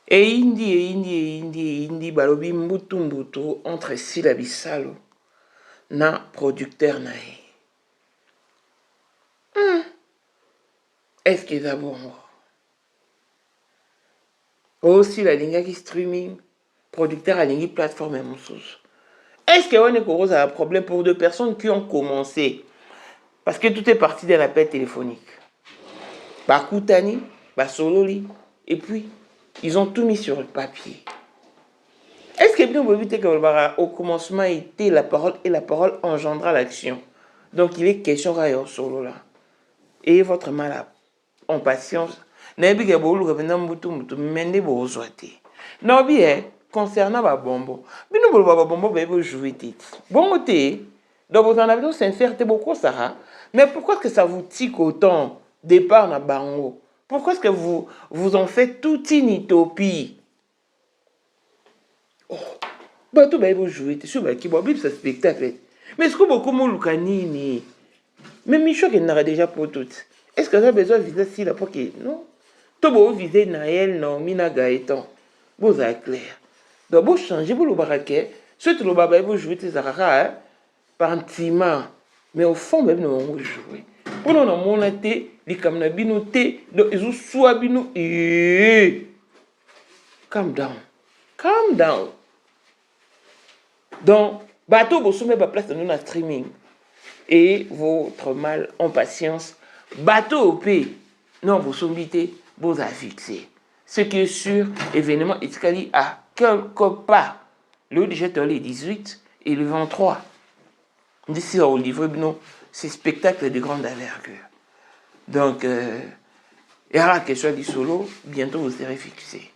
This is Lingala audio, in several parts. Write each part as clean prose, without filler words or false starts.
Et indi, balobi mbutu entre Sila Bissalo na producteur nae. Est-ce qu'ils a bon? Aussi la ligne qui streaming, producteur à ligne plateforme et mon sauce. Est-ce qu'il y a un problème pour deux personnes qui ont commencé? Parce que tout est parti de l'appel téléphonique. Bakutani, Basololi, et puis ils ont tout mis sur le papier. Est-ce que bien éviter que au commencement était la parole et la parole engendra l'action? Donc il est question de solo là. Et votre mal en patience. N'ayez pas beau revenir mutu mende bo zoate. Non bien concernant ba bombo. Bino bo ba bombo ba bo jouer tête. Bon té. Donc vous en avez sincérité beaucoup ça. Mais pourquoi est-ce que ça vous tique autant départ na bango? Pourquoi est-ce que vous en faites toute une utopie? Oh, bah tout va jouer, tu sais, bah qui va vivre ce spectacle. Mais est-ce que beaucoup de gens mais Micho qui n'aura déjà pour toutes. Est-ce que vous avez besoin de viser si la poque? Non. Tout va viser Naël, Naomi, Gaëtan. Vous êtes clair. Donc vous changez, vous le baraquez. Surtout le baba, vous jouez tes arara, par un tima. Mais au fond, même nous allons jouer. Pour nous, on a été, les camarades binotés, donc ils ont soit binou. Calm down. Calm down. Donc, bateau, vous soumettez la place de nous dans le streaming. Et votre mal en patience, bateau au pays. Non, vous soumettez, vous avez fixé. Ce qui est sûr, événement Itkali à quelque part. Le 17 le 18 et le 23. D'ici au livre, c'est spectacle de grande envergure. Donc, il y aura quelque chose du solo, bientôt vous serez fixé.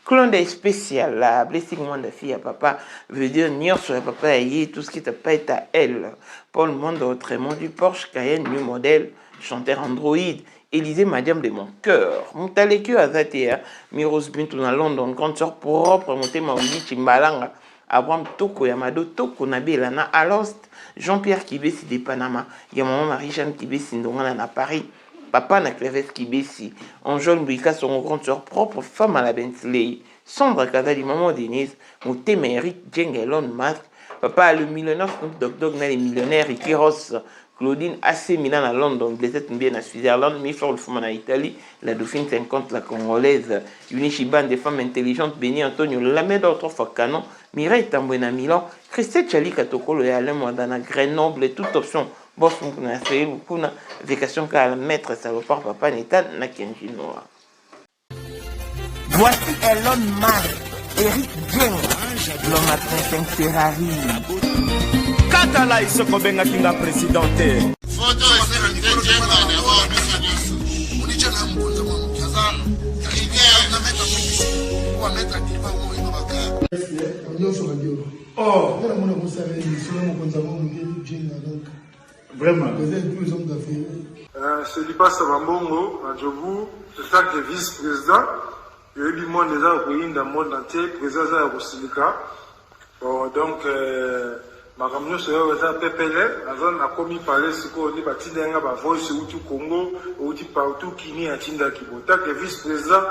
Clone des spécial, la blessing moi de fille à papa veut dire nier sur papa et tout ce qui te pète à elle. Paul Monde autrement du Porsche Cayenne New Model, chanteur Android, Élysée Madiam de mon cœur. Montalekio à Zatea, Miros Bintou dans London, grande sœur propre, monté Maoudi Chimbalanga, Abraham Toko Yamado Toko Nabilana Alost, Jean-Pierre Kibesi de Panama, Yamaman Marie-Jeanne Kibesi Ndongana à Paris. Papa na Cléves Kibesi, Anjol Mbika, son grande soeur propre, femme à la Bentley, Sandra Kazali, maman Denise, Moutema Eric, Jeng Elon Musk, papa le millionnaire, Snoop Dogg, les millionnaires, Ricky Ross, Claudine AC Milan à London, Blessette Mbien à Switzerland, Michel le Fouman à Italie, la Dauphine 50, la Congolaise, Unichiban, des femmes intelligentes, Béni Antonio, Lameda, autrefois Canon, Mireille Tambouin à Milan, Christelle Chali Katokolo et Alain Moindana, Grenoble, toute option. Boss, on a fait beaucoup de vacations qu'à la maître, ça va pas papa Nétan, n'a qu'un chinois. Voici Elon Musk, Eric Jeng, l'homme à 35 Ferrari. Katala, il se convainc qu'il est président. Photo, vraiment. C'est Lipa Savambongo, à Djobou, c'est ça qui est vice-président. Il y a eu du monde déjà au pays, dans le monde entier, président de Rosilika. Donc, ma camion c'est un PPL, la zone a commis parler, c'est qu'on dit, bah, Tindenga, bah, voice, ou du Congo, ou du partout, qui n'y a Tinda Kibota, qui est vice-président.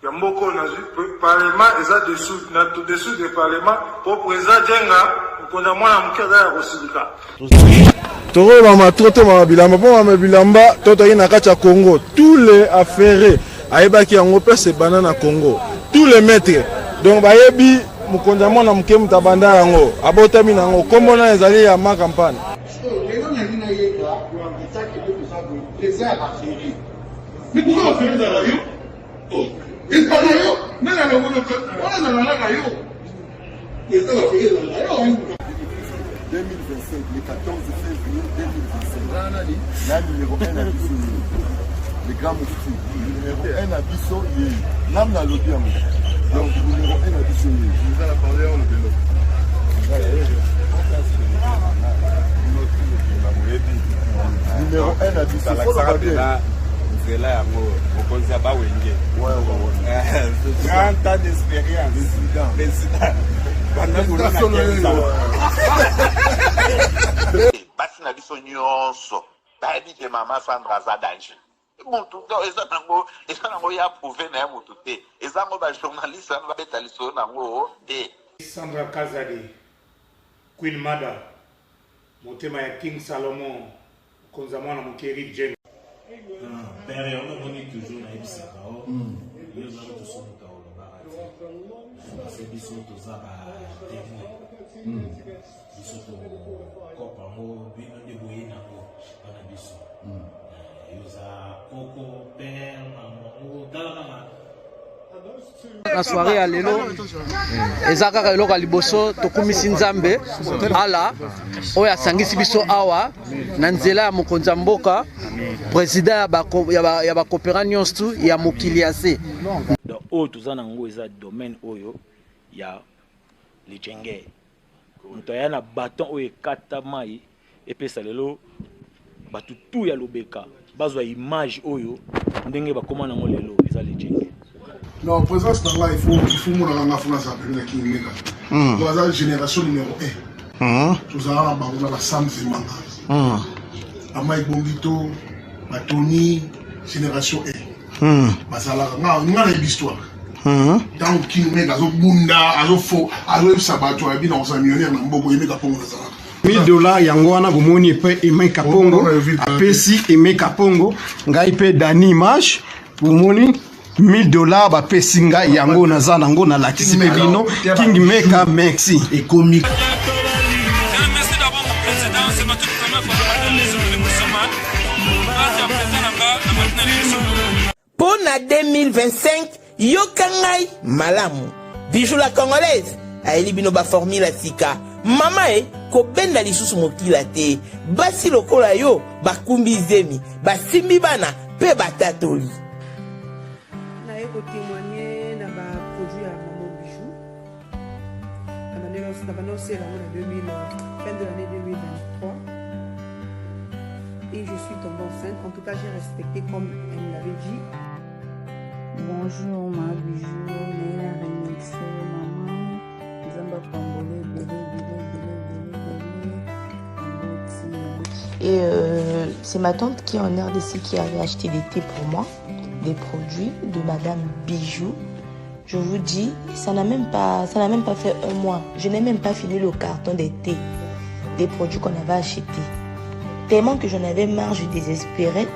Il y a beaucoup de parlement, et ça dessous du parlement, pour président Djenga, pour qu'on a moins à m'kada à Rosilika. Toro mama toto mama bilamba po mama bilamba toto ina kacha Congo tous les affaires ayeba ki yango pese banana Congo tous les maîtres donc bayebi mukonza mona muke mutabanda yango abotami nango kombo na ezali ya ma campagne lelo na lina yeka yo ambisa ke to sabu les a affaires mais pourquoi on fait ça là yo oh et pas yo mais la ngolo on a la yo les a affaires là yo 2025, le 14 février 2025. La numéro 1 à Bissau, le grand moufti. Numéro 1 à Bissau, l'âme n'a l'audience. Donc, numéro 1 à Bissau. Vous allez parler en le vélo. Numéro 1 à Bissau. C'est là, au Konzaba Wenge. Ouais. 30 ans d'expérience. Président. Basi na biso nyonso bayebi ke mama Sandra aza danger mutu to eza nango ya prouvé na ya mutu te eza ngo ba journaliste na beta liso nango te. Sandra Kazadi, Queen Mada, motema ya King Salomon, konzamwa na mokeri James. Père, on a toujours na ebisaka o. Yo za to somo ka o ba. C'est biso to za ba témoin. Biso to kopa mo bino de boyina ko bana biso. Yo za koko père maman tala kama na soirée ya lelo eza kaka eloko ya liboso tokumisi nzambe ala oyo asangisi biso awa na nzela ya mokonzi ya mboka président ya bakopera nyonso ya mokili ya se oyo toza nango eza domaine oyo ya lijenge moto aya na baton oyo ekata mai epesa lelo bato tu ya lobeka bazwa image oyo ndenge bakoma nango lelo eza lijenge. Non, présence par là, il faut mon la France à peine qui est là. Dans la génération numéro 1. Tout ça là, on a la Sam Zemanga. Amaï Bombito, Tony, génération 1. Basala, on a l'histoire. Dans qui nous met à Bunda, à Fo, à Sabato, à bien dans un millionnaire, dans Bobo, il met à Pongo. $1000 yango wana bomoni pe Emeka Pongo apesi Emeka Pongo ngai pe Dani Image bomoni $1000 bapesi ngai yango naza nango na lakisi pe bino King Meka merci et comique. Merci d'avoir mon président, c'est ma toute première fois dans les jours de Moussaman. Merci à président là-bas. Pour la 2025, Yokangai Malamu. Bijou la congolaise. Aeli bino ba formula sika. Mama ko benda lisusu mokila te. Basi lokola yo bakumbi zemi. Basimbi bana pe batatoli. Na eko témoigner na ba produit à Maman Bijou. On a annoncé la fin de l'année 2023. Et je suis tombée enceinte. En tout cas, j'ai respecté comme elle me l'avait dit. Bonjour ma Bijou, Néla Remix, maman, Zamba Pambole, Et c'est ma tante qui est en RDC qui avait acheté des thés pour moi, des produits de Madame Bijou. Je vous dis, ça n'a même pas fait un mois. Je n'ai même pas fini le carton des thés, des produits qu'on avait achetés. Tellement que j'en avais marre, je désespérais.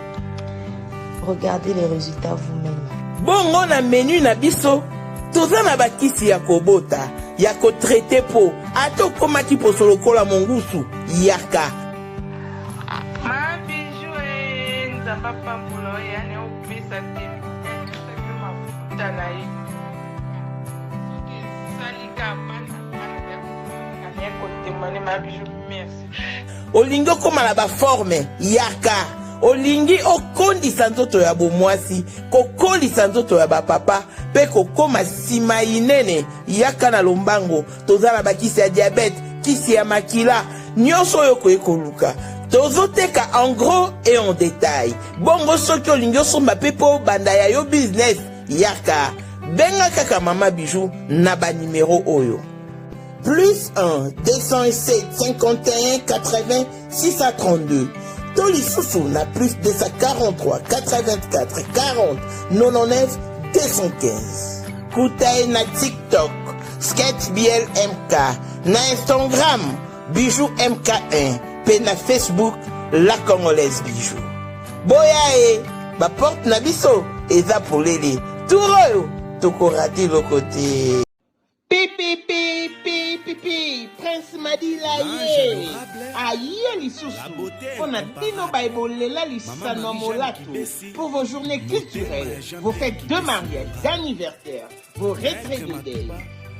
Regardez les résultats vous-même. Bongo na menu na biso. Toza na bakisi ya kobota, ya ko traité po. Ato komaki po solokola mongusu, yaka. Ma Bijou nzamba pambulo yani opesa te. Mafuta na ye. Salika mana ya kotemane ma Bijou merci. Olingo koma na ba forme, yaka. Olingi okondisa nzoto ya bomwasi, kokolisa nzoto ya bapapa, pe kokoma sima inene, yaka na lombango, tozala bakisi ya diabète, kisi ya makila, nyonso yoko ekoluka. Tozoteka en gros et en détail. Bongo soki olingi osomba pepo banda ya yo business, yaka. Benga kaka Mama Bijou na ba numéro oyo. Plus 1 207 51 80 632. Tolisusu na plus 243 84 40 99 215. Koutae na TikTok, Sketch BLMK, na Instagram, Bijou MK1, pe na Facebook, La Congolaise Bijou. Boya ba porte na biso, eza polele. Touroyo, tokorati lo côté. Pipi, pipi, pipi, Prince Madila ye. Aïe lisusu. On a dino baibolela lisano molato. Pour vos journées culturelles, vos fêtes de mariage, d'anniversaire, vos retraites de deuil,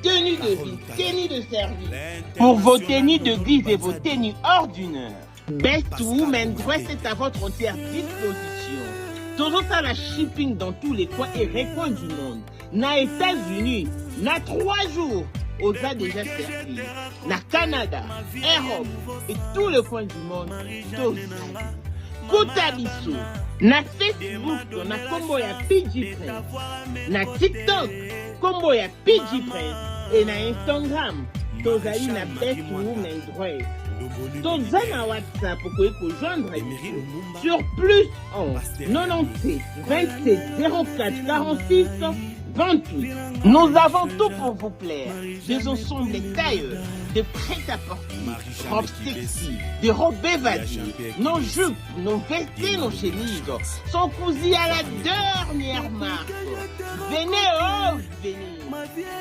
tenues de vie, tenues de service. Pour vos tenues de guise et vos tenues ordinaires. Best Woman Dress est à votre entière disposition. Toujours à la shipping dans tous les coins et recoins du monde. Na États-Unis, na 3 jours, aux a déjà servi. Na Canada, Europe et tous les coins du monde, Koutabiso, na Facebook, na combo ya PG Prince, na TikTok, combo ya PG Prince, et na Instagram, tozali na Best Woman Dress. Tozana WhatsApp pour joindre sur plus 11 97 27 04 46 28. Nous avons tout pour vous plaire. Des ensembles tailleurs, de prêt-à-porter, robes sexy, des robes évadées, nos jupes, nos vestes, nos chemises sont cousues à la dernière marque. Venez, oh, venez.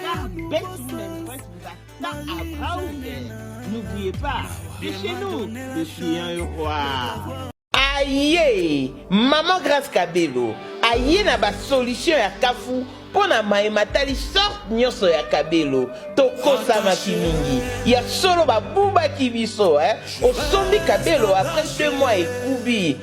Car Best Memphis vous attend à bras ouverts. N'oubliez pas, c'est chez nous, le client est roi. Aïe, Maman Grâce Kabelo, aïe na ba solution ya kafu. Pona matali sorte nyonso ya Kabelo tokosa makimingi ya solo babuba kibiso osombi Kabelo après 2 mois ekubi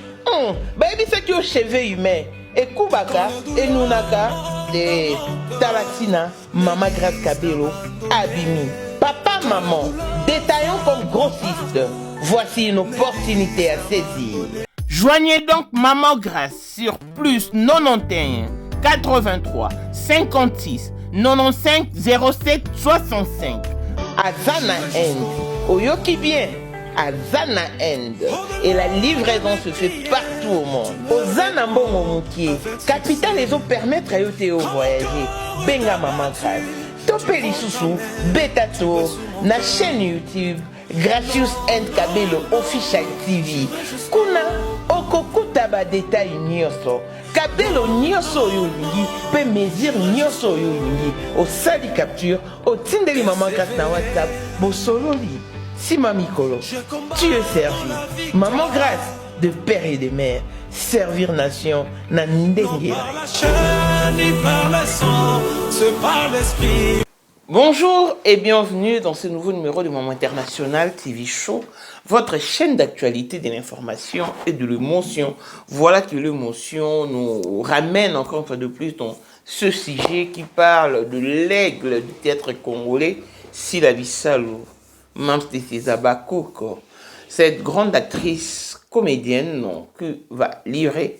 bayebi soki o cheveux humain ekubaka enunaka de talatina Maman Grâce Kabelo abimi papa maman détaillons comme grossiste, voici une opportunité à saisir. Joignez donc Maman Grâce sur plus 91 83 56 95 07 65 à Zana End. Oyoki bien à Zana End. Et la livraison se fait partout au monde. Au Zana Mbongo Moukié, capitale les eaux permettre à yote au voyager. Benga Maman Grâce. Topeli Soussou, Betato, na chaîne YouTube Gracious and Kabelo Official TV. Kuna okokuta ba détail nyonso. Kabelo nyonso yolingi pe mesure nyonso yolingi. Au sali capture, au tindeli Maman Grâce na WhatsApp, bo sololi. Sima Mikolo, tu es servi. Maman Grâce, de père et de mère, servir nation na ndenge. Bonjour et bienvenue dans ce nouveau numéro du Moment International TV Show, votre chaîne d'actualité, de l'information et de l'émotion. Voilà que l'émotion nous ramène encore une fois de plus dans ce sujet qui parle de l'aigle du théâtre congolais, Sila Bissalo, Mamstisi Zabakoko, cette grande actrice comédienne qui va livrer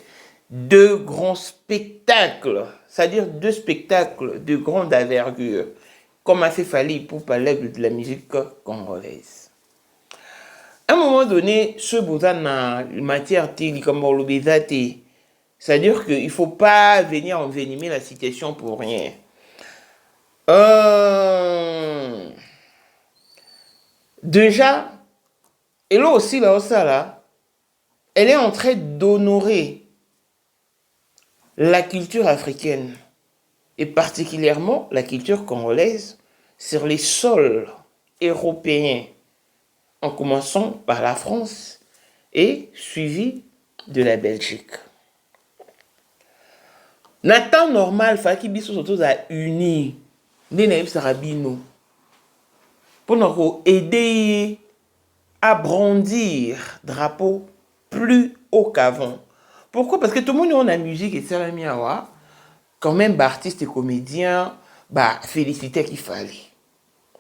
2 grands spectacles, c'est-à-dire 2 spectacles de grande envergure, comme assez fallu pour parler de la musique congolaise. À un moment donné, ce besoin en matière de c'est-à-dire qu'il ne faut pas venir envenimer la situation pour rien. Déjà, et là aussi, elle est en train d'honorer la culture africaine et particulièrement la culture congolaise sur les sols européens, en commençant par la France et suivi de la Belgique. Nathan normal, Faki Bisso surtout a uni Nenaïb Sarabino pour nous aider à brandir drapeau plus haut qu'avant. Pourquoi? Parce que tout le monde a la musique et ça quand même artistes et comédiens féliciter qu'il fallait.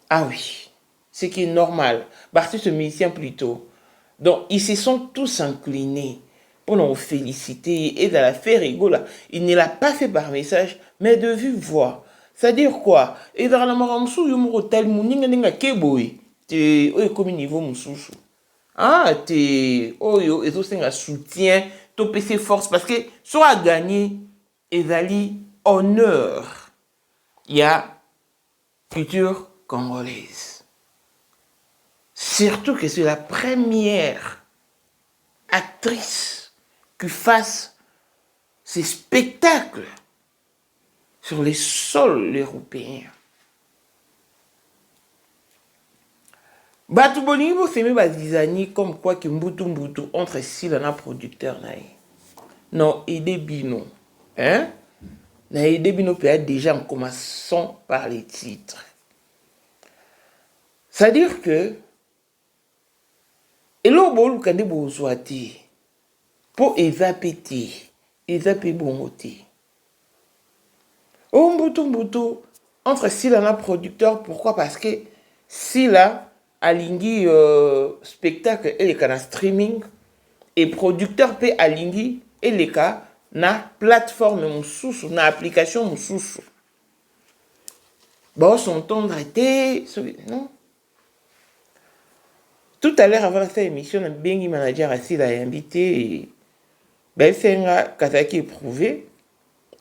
Ah oui, ce qui est normal. Artistes et musiciens plutôt. Donc ils se sont tous inclinés pour nous féliciter et de la faire rigoler. Il ne l'a pas fait par message, mais de vive voix. C'est-à-dire quoi? Et dans la maramsou, il y a un tel mouni nga keboy. Te oye comme niveau mususu. Ah te oyo et aussi un soutien, to PC force parce que soit gagné ezali honneur. Il y a culture congolaise. Surtout que c'est la première actrice qui fasse ces spectacles sur les sols européens. Batu Bonibo c'est bazizani comme quoi que mbutu entre Silana producteur naï. Non, Ede Bino. Hein? Na Ede Bino peut être déjà en commençant par les titres. C'est-à-dire que et là bolu kande bozwati pour ezapeti, ezapé bongoté. Oh mbutu entre Silana producteur, pourquoi? Parce que Sila alingi spectacle et les cas streaming et producteur peut alingi et les cas na plateforme mususu na application mususu. Bon s'entendre été non. Tout à l'heure, avant cette émission, un bengi manager assis l'a invité et ben, c'est un Kazaki éprouvé.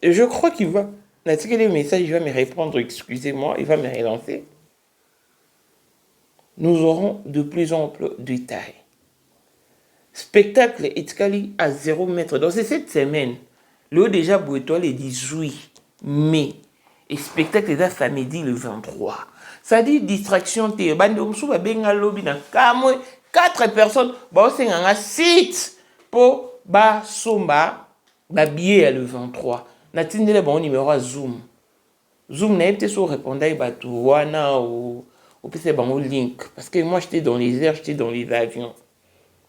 Et je crois qu'il va, là, que les messages, il va me répondre, excusez-moi, il va me relancer. Nous aurons de plus amples détails. Spectacle Etkali à 0 mètre. Donc c'est cette semaine. Le déjà Bouetois le 18 mai. Et spectacle est samedi le 23. Ça dit distraction. Quatre personnes. C'est un site pour Somba. Billet le 23. Natine le bon numéro à Zoom. Zoom n'a pas sur répondre à Wana ou PC bon link. Parce que moi j'étais dans les airs, j'étais dans les avions.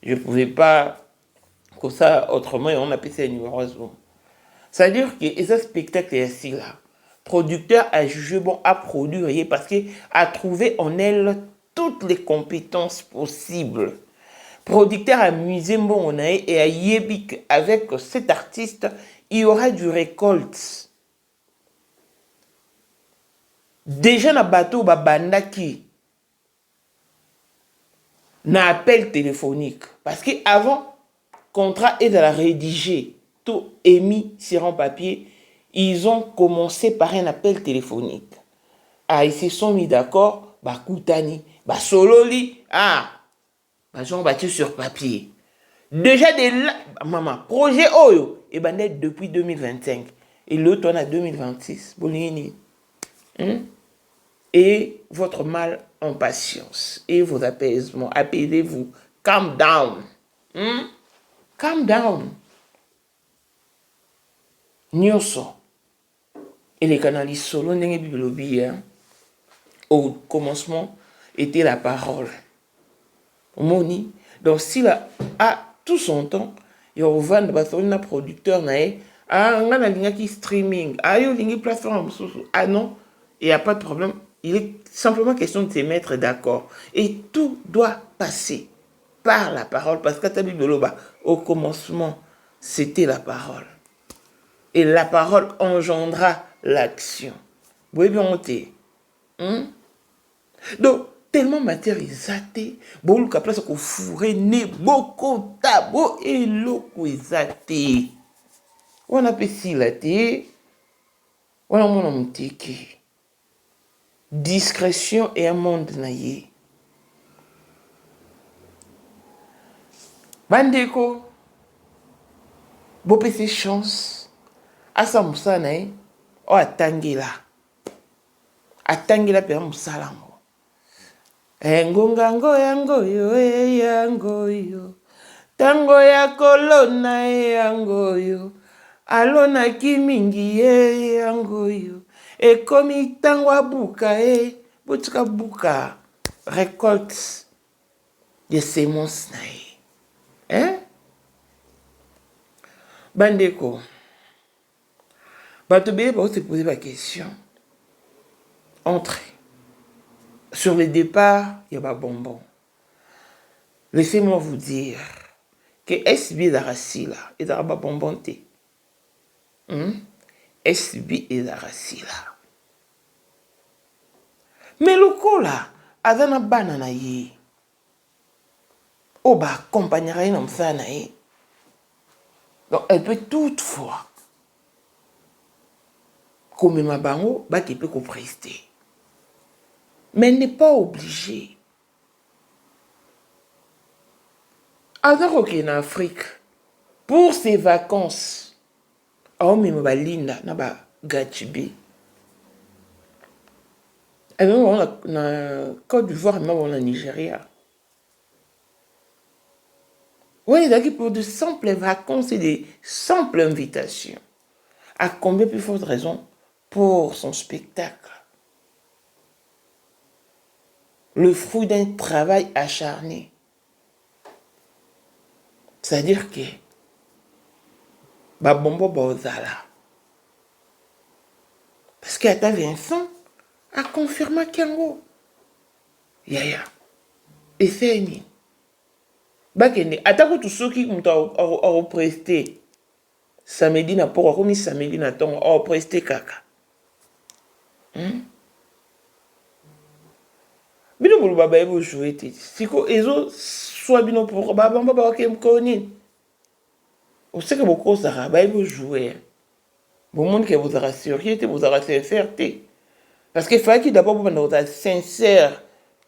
Je ne pouvais pas, comme ça, autrement, on appelle ça un numéro Zoom. C'est-à-dire que ce spectacle est assis là. Producteur a jugé bon à produire parce qu'il a trouvé en elle toutes les compétences possibles. Producteur a musé bon et a yébik avec cet artiste, il y aura du récolte. Déjà na bateau babandaki. Na appel téléphonique. Parce qu'avant, contrat est de la rédiger, tout émis sur un papier, ils ont commencé par un appel téléphonique. Ah, ils se sont mis d'accord, bah Koutani, bah Sololi, ah, bah ils ont battu sur papier. Déjà maman, projet Oyo, et ben net depuis 2025. Et l'autre on a 2026. Bolini. Et votre mal en patience et vos apaisements. Apaisez-vous. Calm down. Calm down. Nyoso. Et les canalistes solo, au commencement, était la parole. Moni. Donc, s'il a tout son temps, il y a un producteur, il y a un streaming, il y a une plateforme. Ah non, il n'y a pas de problème. Il est simplement question de se mettre d'accord. Et tout doit passer par la parole. Parce qu'à Tabi Boloba, au commencement, c'était la parole. Et la parole engendra l'action. Vous voyez bien, donc, tellement matérialisé, bon, le place qu'on fourrait, né, beaucoup, tabo, et l'eau, zate. On appelle si la thé, on a mon tiki. Discrétion et un monde naïe. Bandeko, beau PC chance, à sa moussa naïe, oh atangila. Atangila per moussa lango. Engongango yango yo, yango yo. Tango ya kolona yango yo. Alona kimingi yango yo. Et comme il tangwa buka butka buka récolte de semences naï. Bandeko. Batobé va se poser la question. Entrez. Sur le départ, il y a pas bonbon. Laissez-moi vous dire que SB d'Aracila et d'Araba bonbonté. SB et d'Aracila. Mais le coup là, Adana banana ye. Oba accompagnera une femme ye. Donc elle peut toutefois, comme ma bango, bah qui peut qu'on prester. Mais elle n'est pas obligée. Alors en Afrique, pour ses vacances, oh mais ma linda, na ba gachibi. Et même on a Côte d'Ivoire, et même on a Nigeria. Oui, d'accord, pour de simples vacances et des simples invitations. À combien plus forte raison pour son spectacle? Le fruit d'un travail acharné. C'est-à-dire que Babombo Bozala. Parce qu'à ta Vincent a confirmé Kiango. Yaya. Et c'est une. Bakende. Attends que tout ceux qui ont presté samedi na pour comme samedi na ton ont presté kaka. Bino vous baba vous jouer siko ezo soit bino pour baba baba ke mkoni on sait que beaucoup ça va vous jouer bon monde que vous rassurez vous sincérité parce que faut qu'il d'abord vous être sincère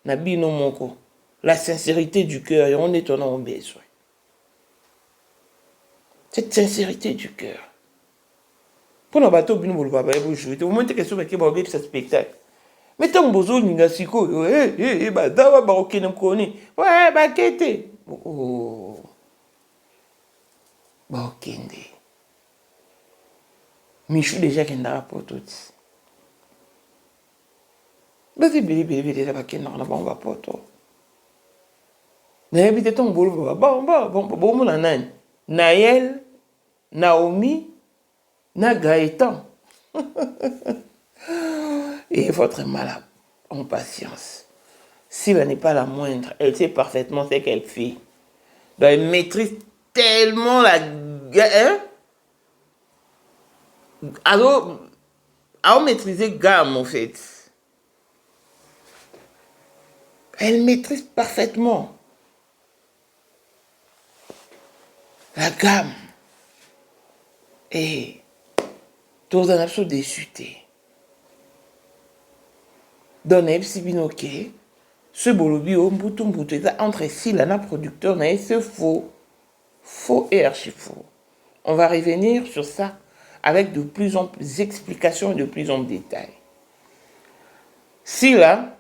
na bino moko la sincérité du cœur et on est en besoin cette sincérité du cœur pour nos bateaux bino vous baba vous jouer vous montrez que sur que baba ce spectacle mais tant bozo ninga siko ba dawa ba okene mkoni ouais ba kete oh ba okende Michou déjà qui n'a pas tout bah c'est bili là ba kende na ba on va pas tout na habite ton bolo bon mon nani Naël Naomi na Gaëtan et votre malade en patience. Si elle n'est pas la moindre, elle sait parfaitement ce qu'elle fait. Donc elle maîtrise tellement la... Hein? Alors, maîtriser gamme en fait. Elle maîtrise parfaitement la gamme. Et dans un absolu déchuté. Dans un binoké, ce bolobi au mbutu entre Silana producteur mais c'est faux et archi faux. On va revenir sur ça avec de plus en plus d'explications et de plus en détails. Sila,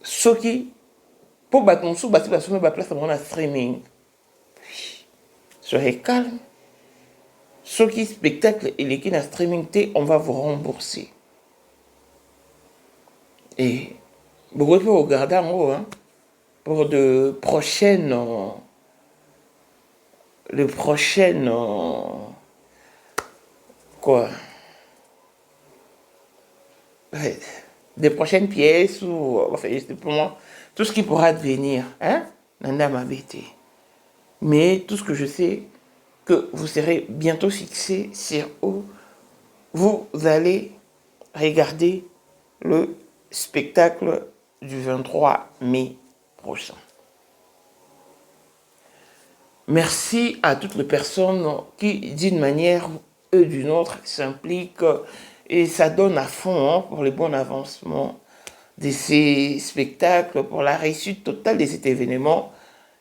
ce qui pour battre mon sou, battre la somme, battre place dans un streaming. Soyez calme. Ce qui spectacle et les qui na streaming on va vous rembourser. Et beaucoup de regarder en haut pour de prochaines quoi des prochaines pièces ou enfin pour moi tout ce qui pourra devenir Nanda m'a bêté mais tout ce que je sais que vous serez bientôt fixé sur où vous allez regarder le spectacle du 23 mai prochain. Merci à toutes les personnes qui, d'une manière ou d'une autre, s'impliquent et ça donne à fond pour le bon avancement de ces spectacles, pour la réussite totale de cet événement.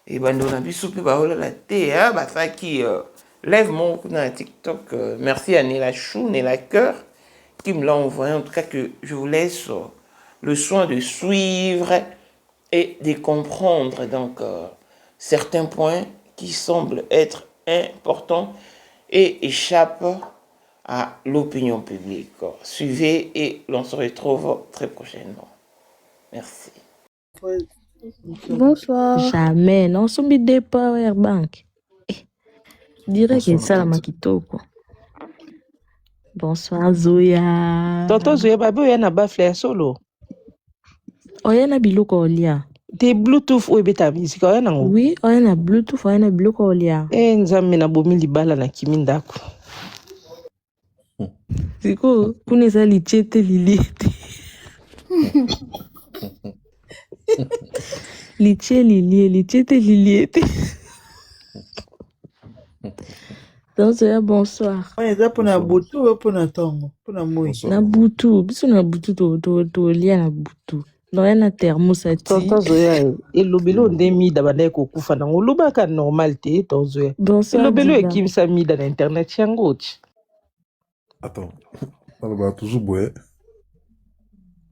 Et ben nous avons soupé la thé, ça qui lève mon coup dans TikTok. Merci à Nela Chou, Nela Cœur, qui me l'a envoyé. En tout cas, que je vous laisse le soin de suivre et de comprendre donc certains points qui semblent être importants et échappent à l'opinion publique. Suivez et l'on se retrouve très prochainement. Merci. Bonsoir. Jamais, non, son bide Power Bank. Direct que ça la makitoko. Bonsoir Zoya. Tonton Zoya babu yana ba flare solo. Oyana biloko olia. Te Bluetooth ou beta musique oyana ngo. Oui, oyana Bluetooth oyana biloko olia. Nzambe na bomi libala na kimindako. Siko kuneza lichete liliete. Lichete liliete. Donc Zoya bonsoir. On est pour na butu ou pour na tongo, pour na moi. Na butu, biso na butu to lia na butu. Non yana thermosati. Tonton Zoya elobelo ndemi dabanda ko kufa na ngoloba ka normal te Tonton Zoya. Elobelo ekimsa mida na internet yangochi. Attends. On va toujours boire.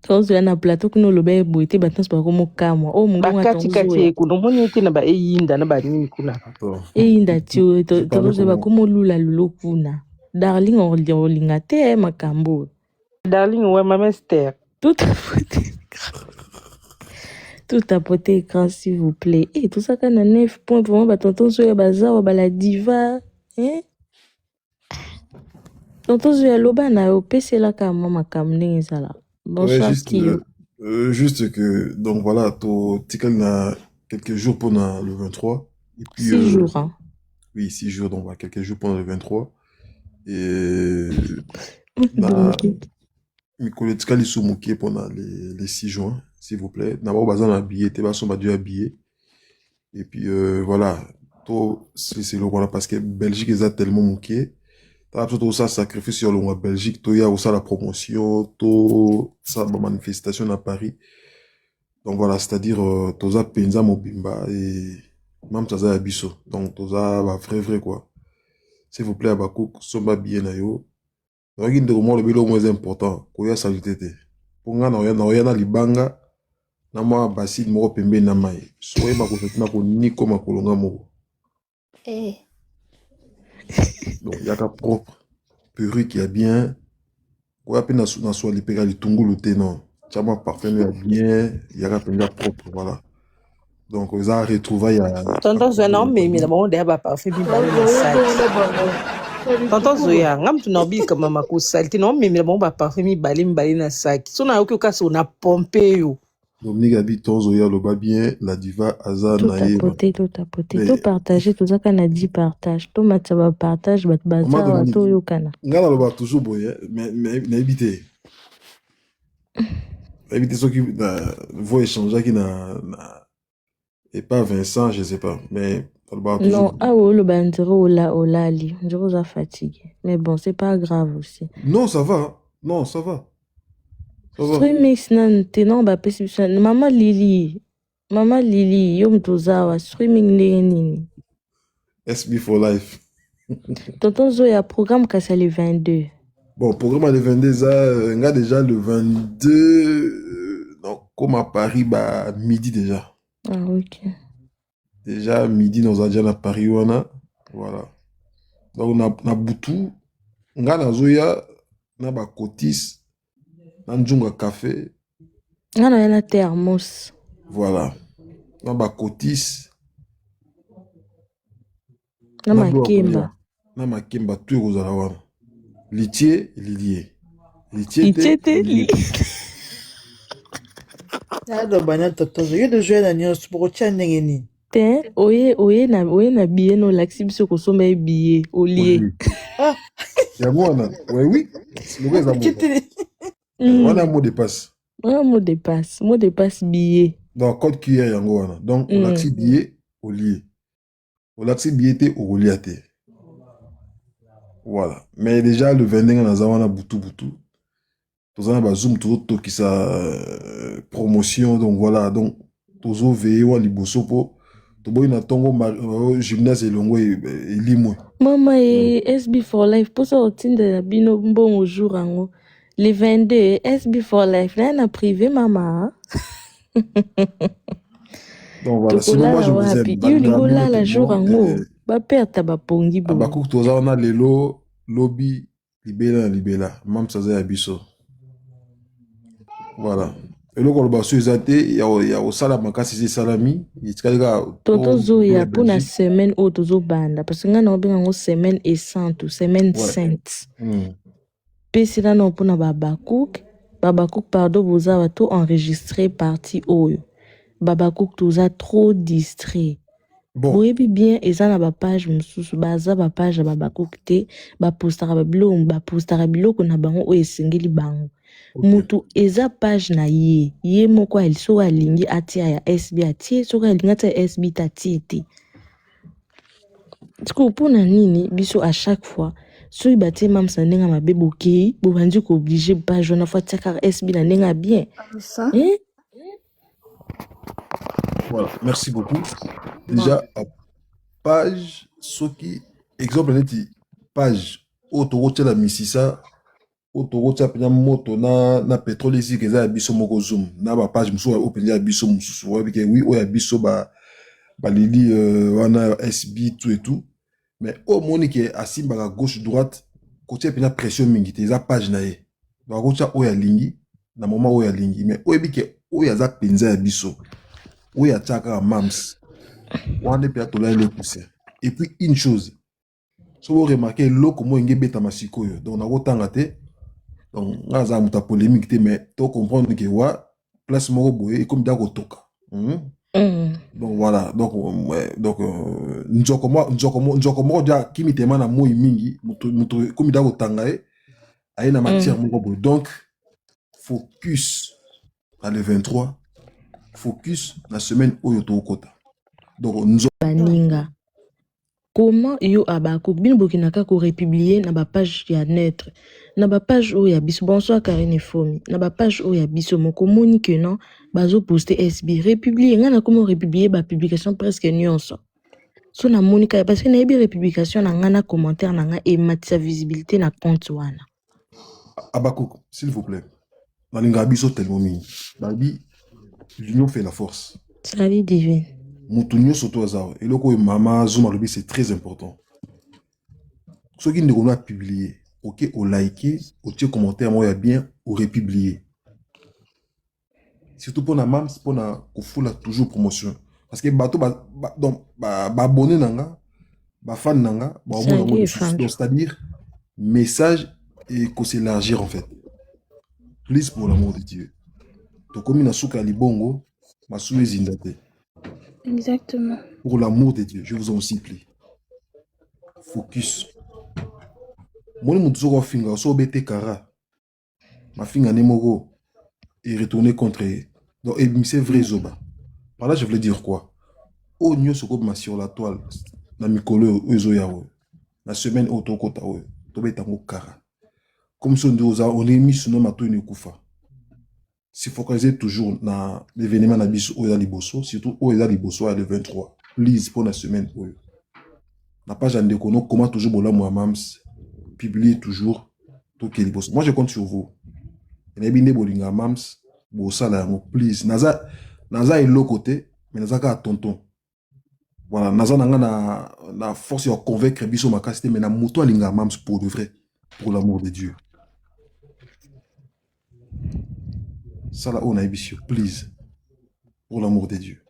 Tonton Zoya na plateau kuno lobe boite batans ba ko mokamwa. Oh mungu nga Tonton Zoya. Bakati kuno moni ete na ba eyinda na ba nini kuna. Eyinda tio Tonton Zoya ba ko molula lulo kuna. Darling on linga te makambo. Darling ouais ma mère. Tout à porter écran s'il vous plaît. Et tout ça quand on a 9 points pour moi Tonton Zoya baza ba la diva hein. Tonton Zoya loba na yo pese la ka mama kamne sala. Bonsoir Kio. Juste que donc voilà to tikal na quelques jours pour le 23 et puis 6 jours hein. Oui, 6 jours donc quelques jours pendant le 23 et na Mikolo tikali soumuké pendant les 6 juin, s'il vous plaît. D'abord, bazan habillé, t'es pas dû habillé. Et puis, voilà. C'est le voilà, parce que Belgique, ils ont tellement mouqué. T'as tout ça sacrifice sur le Belgique. Toi, il y a aussi la promotion, tout ça, la manifestation à Paris. Donc voilà, c'est-à-dire, toza penza mobimba et même toza abisso. Donc toza, vrai, quoi. S'il vous plaît, Abakouk, somba bien na yo. Donc, il y a le bilo moins important. Koya saluté. Pour nga na libanga, na moi basid moko pembe na mai. Soye bakofetina ko niko makolonga moko. Eh. Donc, il y a qu'à propre. Perruque qui est bien. Koya pe na soa lipeka litungulu te non. Chama parfum est bien. Il y a qu'à peine propre, voilà. Donc, vous avez retrouvé Tonton Zoya, mais il y a un parfum qui Tonton Zoya, ngam tu nabi kama makusali, non mais il y a parfum qui bali na sac. So na yoki kasi on a pompé yo. Dominique a dit Tonton Zoya le bas bien, la diva Aza Naïve. Tout tapoter, tout partager, tout ça qu'on a dit partage. Tout mataba partage, bat bazar, tout yo kana. Ngana le bas toujours boy, mais éviter. Éviter ceux qui vont échanger qui n'a et pas Vincent, je sais pas, mais non, ah oui, le bandero ola li, je vous a fatigué. Mais bon, c'est pas grave aussi. Non, ça va. Non, ça va. Streamix nan tenon ba perception. Maman Lily, yom tozawa streaming nini. SB for life. Tonton Zoya programme kasa le 22. Bon, programme le 22 ça, on a déjà le 22 donc comme à Paris bah midi déjà. Ah, ok. Déjà, midi, nous avons déjà à Paris, voilà. Donc, on a Boutou, on a Zoya, on a Kotis, on a Djunga Café. On a un thermos. Voilà. On a Kotis. On a Makemba. On a Makemba, tout aux alawana. Litier, Lilier. Litier, Lilier. Nado bana Tonton Zoya de jouer na nyos pour tiens ndengeni. Te oye na billet no laxi biso ko somba billet au lieu. Ah, ya mwana. Oui. Le gars on a mot de passe. Un mot de passe billet. Donc code QR yango wana. Donc on laxi billet au lieu. On laxi billet te au lieu te. Voilà. Mais déjà le 22 na zawana butu. Tous on a Zoom tout qui sa promotion donc voilà donc tous veillé wa liboso po to boy na tongo gymnase elongo elimwe mama SB for life pour sortir de bino bon jour ango le 22 SB for life là na privé mama. Donc voilà sinon moi je vous aime là la jour ango ba perte ba pongi bo ba ku to za na lelo lobby libela mam saza ya biso. Voilà. Et le colba sur il y a au salama kasi salami, il Tonton Zoya pour la semaine au tozo banda parce que ngana obenga ngo semaine et sainte semaine sainte. Pesi là non pour na Babakouk pardon vous avez tout enregistré partie oyo. Babakouk tout ça trop distrait. Bon. Oui bien et ça na ba page mususu baza ba page Babakouk te ba postara bilo ko na bango o esengeli bango. Mutu eza page na ye moko aliso alingi atia ya SB atie soka alinga ta SB tatie te. Tiko pona nini biso à chaque fois so ibate mam sa ndenga mabebo ke bo bandi ko obligé page na fois tia SB na ndenga bien. Ça Voilà, merci beaucoup. Déjà à page soki exemple neti page autoroute la misisa autoroute apena moto na pétrole ici que ça biso moko zoom na ba page muso openia biso mususu wa bike oui o ya biso ba lili wana SB tout et tout mais au monique asimba à gauche droite côté apena pression mingi te za page na ye ba kocha o ya lingi na moment o ya lingi mais o bike o ya za penza ya biso o ya chaka mams wana pe atola le pousser et puis une chose so vous remarquez loko mo ngebeta masikoyo donc na kotanga te. Donc, on a une polémique, mais tu comprends que place moko boye comme d'accord toka. Donc voilà, donc njoko dia kimi tema na moi mingi, comme d'accord tangae, aye na matière moko boye. Donc focus à le 23, focus la semaine où yo to kota. Donc nous baninga. Comment yo abako bin bokinaka ko republier na ba page ya neutre. Na ba page o ya biso bonsoir Karine Fomi. Na ba page o ya biso moko moni que non bazo poster SB republier ngana comment republier ba publication presque nyonso. So na monika parce que na yebi republication na ngana commentaire na nga et matisa visibilité na compte wana. Abakouk, s'il vous plaît. Nalinga biso tellement mini. Babi, l'union fait la force. Salut divine. Moutounio soto azao. Et loko mama zoom ruby c'est très important. Ceux qui ne vont pas publier, ok, au liker, au tirer commentaire, moi, il y a bien, au republier. Surtout pour la mams, pour la la toujours promotion. Parce que bateau, donc, abonné nanga, fan nanga, c'est-à-dire, message et qu'on s'élargir en fait. Please pour l'amour de Dieu. Donc, comme il a souka libongo, ma soué zindate. Exactement. Pour l'amour de Dieu, je vous en supplie. Focus. Moi, je suis un finger, je suis kara. Ma finger n'est et retourner contre. Donc, c'est vrai, Zoba. Par là, je voulais dire quoi? Oh, nous sommes sur la toile. Na mikolo ozoyawe. La semaine autokota we. Tobe tango kara. Comme si on est mis sur nos matos et kufa. Si focaliser toujours na l'événement na biso oya liboso, surtout oya liboso à le 23. Please pour la semaine oyo. Na page en décono comment toujours bola moi mams publier toujours tout qui liboso. Moi je compte sur vous. Et bien bolinga mams bo sala please naza et l'autre côté mais naza ka tonton. Voilà, naza na force de convaincre biso makasite mais na moto alinga mams pour de vrai, pour l'amour de Dieu. Ça là on a émission, please, pour l'amour de Dieu.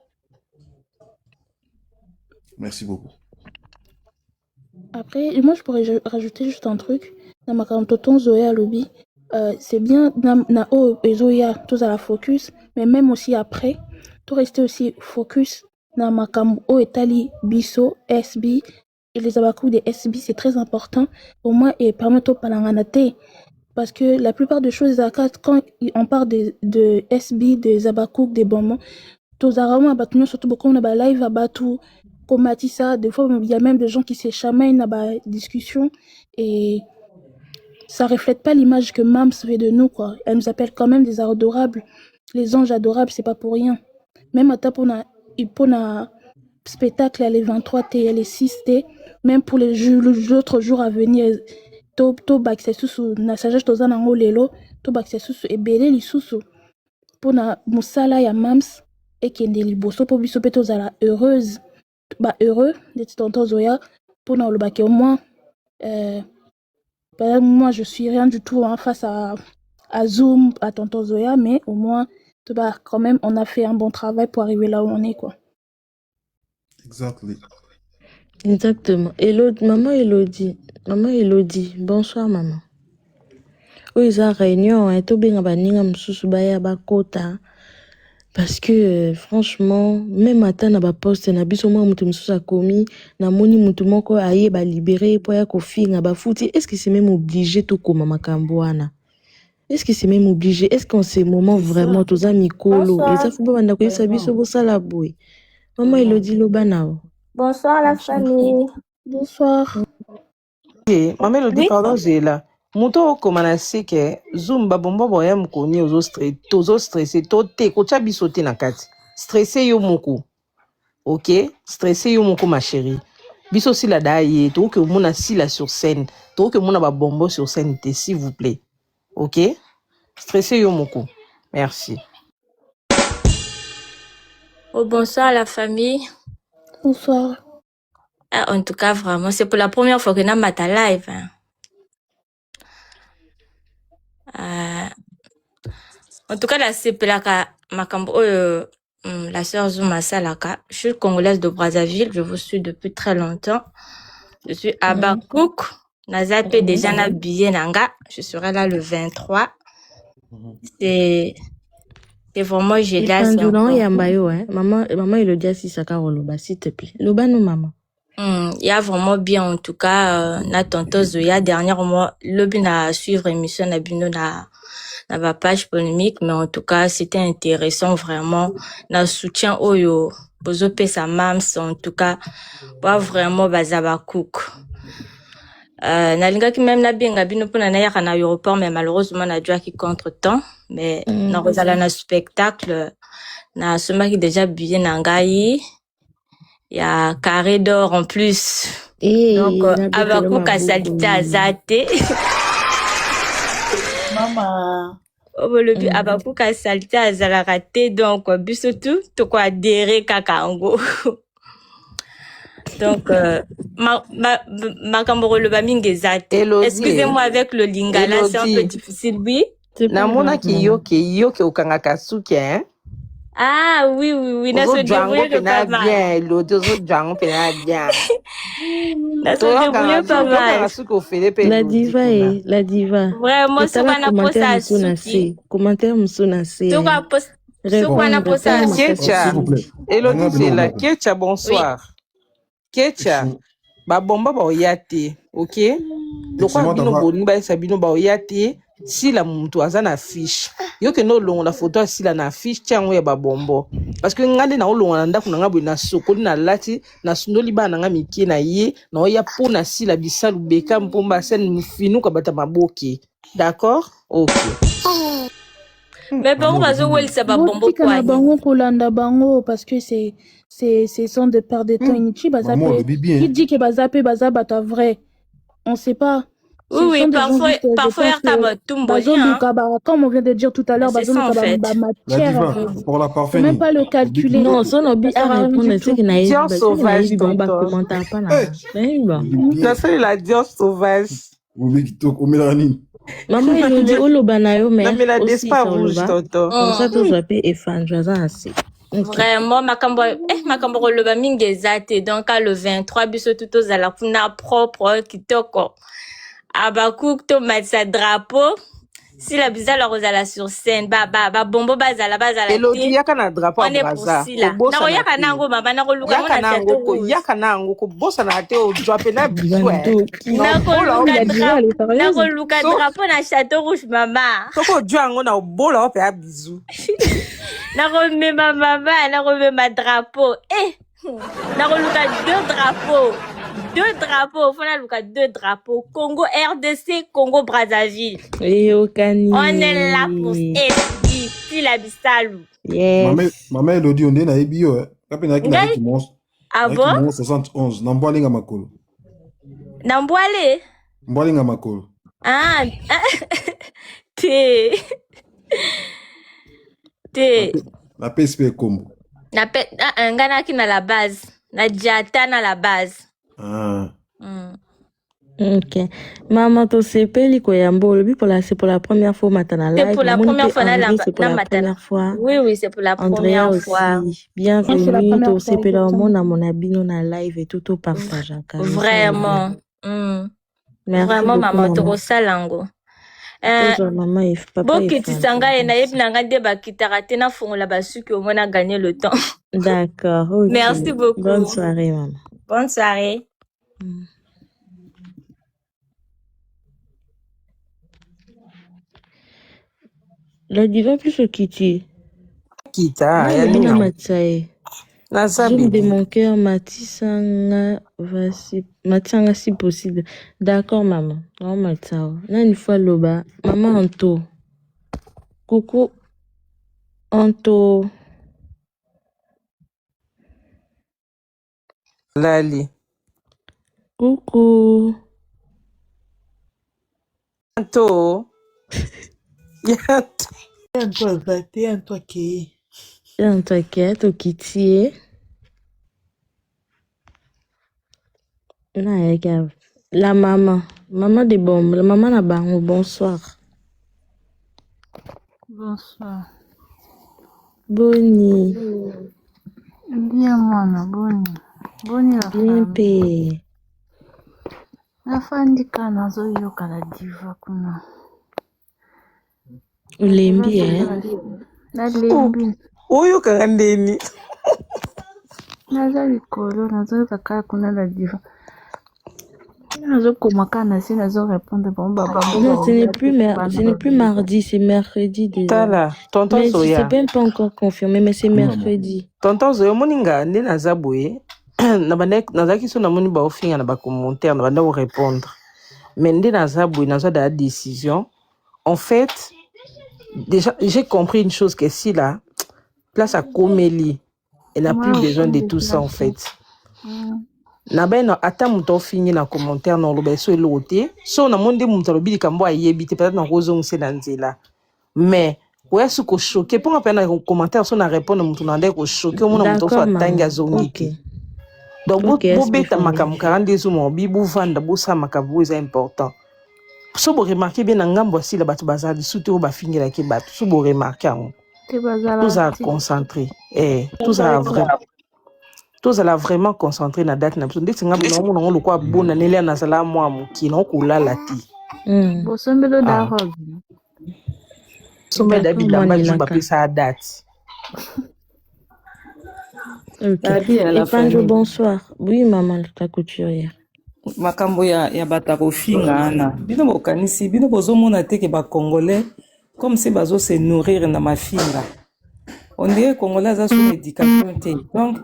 Merci beaucoup. Après, moi je pourrais rajouter juste un truc. Dans ma tonton Zoé lobby, c'est bien na o Zoya tous à la focus, mais même aussi après, tout rester aussi focus. Na makambo o etali biso SB et les abakou des SB c'est très important pour moi et permettre au palanganate parce que la plupart des choses quand on parle de SB des abakou des bonbons tous arabes abattu surtout beaucoup on a ba live abattu comme ça des fois il y a même des gens qui se chamaillent na ba discussion et ça reflète pas l'image que Mams fait de nous quoi. Elle nous appelle quand même des adorables, les anges adorables c'est pas pour rien. Même à pour un spectacle les 23 T et les 6 T même pour les autres jours à venir to bakse susu na sagesse tozana ngo lelo to bakse susu ebele lisusu pour na musala ya Mams et kende liboso po biso pe tozala heureuse heureux de tonton Zoya pour na lobake au moins moi je suis rien du tout face à Zoom à tonton Zoya mais au moins quand même on a fait un bon travail pour arriver là où on est quoi. Exactement. Maman Elodie, bonsoir maman. Oui, ça réunion, hein, tout bien baninga msusu baya bakota. Parce que franchement, même matin na ba poste na biso moi mutu msusu akomi na moni mutu moko aye ba libérer pour ya kofinga ba futi. Est-ce que c'est même obligé to koma makambo wana? Est-ce que c'est même obligé? Est-ce qu'en ces moments vraiment tous amis mikolo et ça faut pas banda ko yesa biso bo sala boy. Maman Elodie Lobanao. Bonsoir la famille. Bonsoir. Okay, Maman Elodie, pardon, j'ai là. Moto komana seke Zoom babombo boya mukoni ozo stressé to te ko cha bisote na kati. Stressé yo moko. OK? Stressé yo moko ma chérie. Biso si la daye to que mona si la sur scène, to que mona babombo sur scène s'il vous plaît. OK? Stressé yo moko. Merci. Oh, bonsoir la famille. Bonsoir. Ah, en tout cas, vraiment, c'est pour la première fois que nous avons ta live. En tout cas, là, c'est pour la sœur Zouma Salaka. Je suis congolaise de Brazzaville. Je vous suis depuis très longtemps. Je suis à Bakouk. Nazapé déjà na billet nanga. Je serai là le 23. C'est vraiment génial. Maman Elodie Sisaka Roloba, s'il te plaît. Lobano maman. Il y a vraiment bien en tout cas na tonton Zoya dernièrement le bin à suivre émission na bino na la page polémique, mais en tout cas, c'était intéressant vraiment. Na soutien oyo, bozo pesa mams, en tout cas, pas vraiment bazaba cook. Nalinga ki même na benga bino pona na yaka na aéroport, mais malheureusement na dû qui contre-temps, mais na rozala na spectacle, na soma qui déjà billet na ngai, il y a carré d'or en plus. Donc, abaku kasalita azate. Maman. Obolobi abaku kasalita azalakate, donc, bisotu, toko adere kakango. Donc, makamboro le bamingezate. Excusez-moi avec le lingala, c'est un peu difficile, oui. Namona ki yoke ukangaka suke, hein? Ah, oui, na se débrouiller que pas mal. Bien, Elodie, ozo django pena bien. Na se débrouiller pas mal. La diva. Vraiment, c'est pas na posa suki. Commentaire musuna se. C'est quoi na posa suki? Kecha, Elodie, c'est la Kecha, bonsoir. Kecha, ba bomba ba oyate, ok? Lokwa bino boni ba sabino ba oyate. Si la muntu aza na fiche yo ke no longo la photo si la na fiche tiango ya babombo parce que ngande na olongo na ndako na ngabwe na sokoli na lati na sundoli bana nga miki na ye na oya pona si la bisalu beka mpomba sen mufinu ka bata maboki d'accord OK mais bon bazo wel sa babombo kwa bango kolanda bango parce que c'est sont de perdre de temps inutile bazape qui dit que bazape bazabata vrai on sait pas. Oui, parfois comme on vient de dire tout à l'heure, pour la parfaire. Même pas le calculer. Non, ça n'a pas répondre ce qui n'a pas sauvage. Ça c'est la dior sauvage. Maman, il dit Olobanayo, mais aussi pas rouge, tonton. Ça tout ça peut effacer assez. Vraiment, makambo le bamingezate donc le 23 biso tuto za la kuna propre kitoko. Abakouk to matsa drapeau si la bizala rozala sur scène ba bombo bazala Elodie yaka na drapeau abraza na yaka nango mama na koluka na yaka nango ko bosa na te o drapeau na biswe na koluka drapeau na château rouge mama toko django na bola o pe a bisou na remema mama na remema drapeau na koluka deux drapeaux, faut la 2 drapeaux. Congo RDC, Congo Brazzaville. On est là pour aider la bisalou. Yes. Maman Elodie, on est na ebio. Kapena ki na ki mons. Ah bon? 71. Nambwale nga makolo. Nambwale? Mbwale nga makolo. Ah. Na PSP Kombo. Ngana ki na la base. Na Diata na la base. Ok. Maman, tu sais pas c'est pour la première fois matana live. C'est pour la première fois c'est pour la première fois. Oui, c'est pour la première fois. Bienvenue, tu sais pas au monde à mon abino na live et tout au partage. Vraiment. Vraiment maman, tu salango. Bokiti sanga et naïb nanga deba kitarate na fongola basuki au moins a gagné le temps. D'accord. Merci beaucoup. Bonne soirée maman. Bonne soirée. La diva plus au Kiti. Kita, ya mina matsae. Zoom de mon cœur, Matisanga si possible. D'accord, maman. Oh, Matao. Là, une fois, Loba. Maman, Anto. Coucou. Anto. Lali. Coucou. Anto. Toi qui t'inquiète, au Kiti. La maman des bombes, la maman n'a pas bonsoir. Bonsoir. Boni. Bien, mwana, boni. Boni la bien pe. Nafandika nazo yoka la diva kuna. Ulembi, Nalembi. Oyo kandeni. Naza likolo, nazo yoka kaka kuna la diva. Nazo komakana si nazo répondre bon baba. Non, ce n'est plus mardi, c'est mercredi déjà. Tala, tonton Mais Zoya. c'est même pas encore confirmé, mais c'est mercredi. Tonton Zoya, moninga nde naza boye. Nazaki so na moni ba ofinga na ba commentaire na banda répondre. Mais nde naza boye naza da décision. En fait, déjà j'ai compris une chose que si là place à Komeli, elle n'a plus besoin de tout ça en fait. Na ben ata muto fingi na commentaire na lobe so elote so na monde muto lobi kambo ayebi te peut-être na rozo ngse na nzela mais ouais ce ko choqué pour nga pena commentaire so na répondre muto na ndeko choqué mo na muto so atanga zongiki donc bo beta makam 42 zo mo bi bu vanda bo sa makabu est important so bo remarquer bien ngambo si la batu bazali surtout ba fingi la ke batu so bo remarquer tous à concentrer tous à vraiment tous à la vraiment concentrer na date na biso ndeti nga bino mo ngo lokwa bona nele na sala mwa muki na ko lala ti Bo sombelo da robe. Sombe David lamba juba pesa date. Et Panjo, bonsoir. Oui, maman, ta couturière. Makambo ya batako finga ana. Bino bokanisi, bino bozomona te ke ba Congolais comme si bazo se nourrir na mafinga. On dirait Congolais za sous médication te. Donc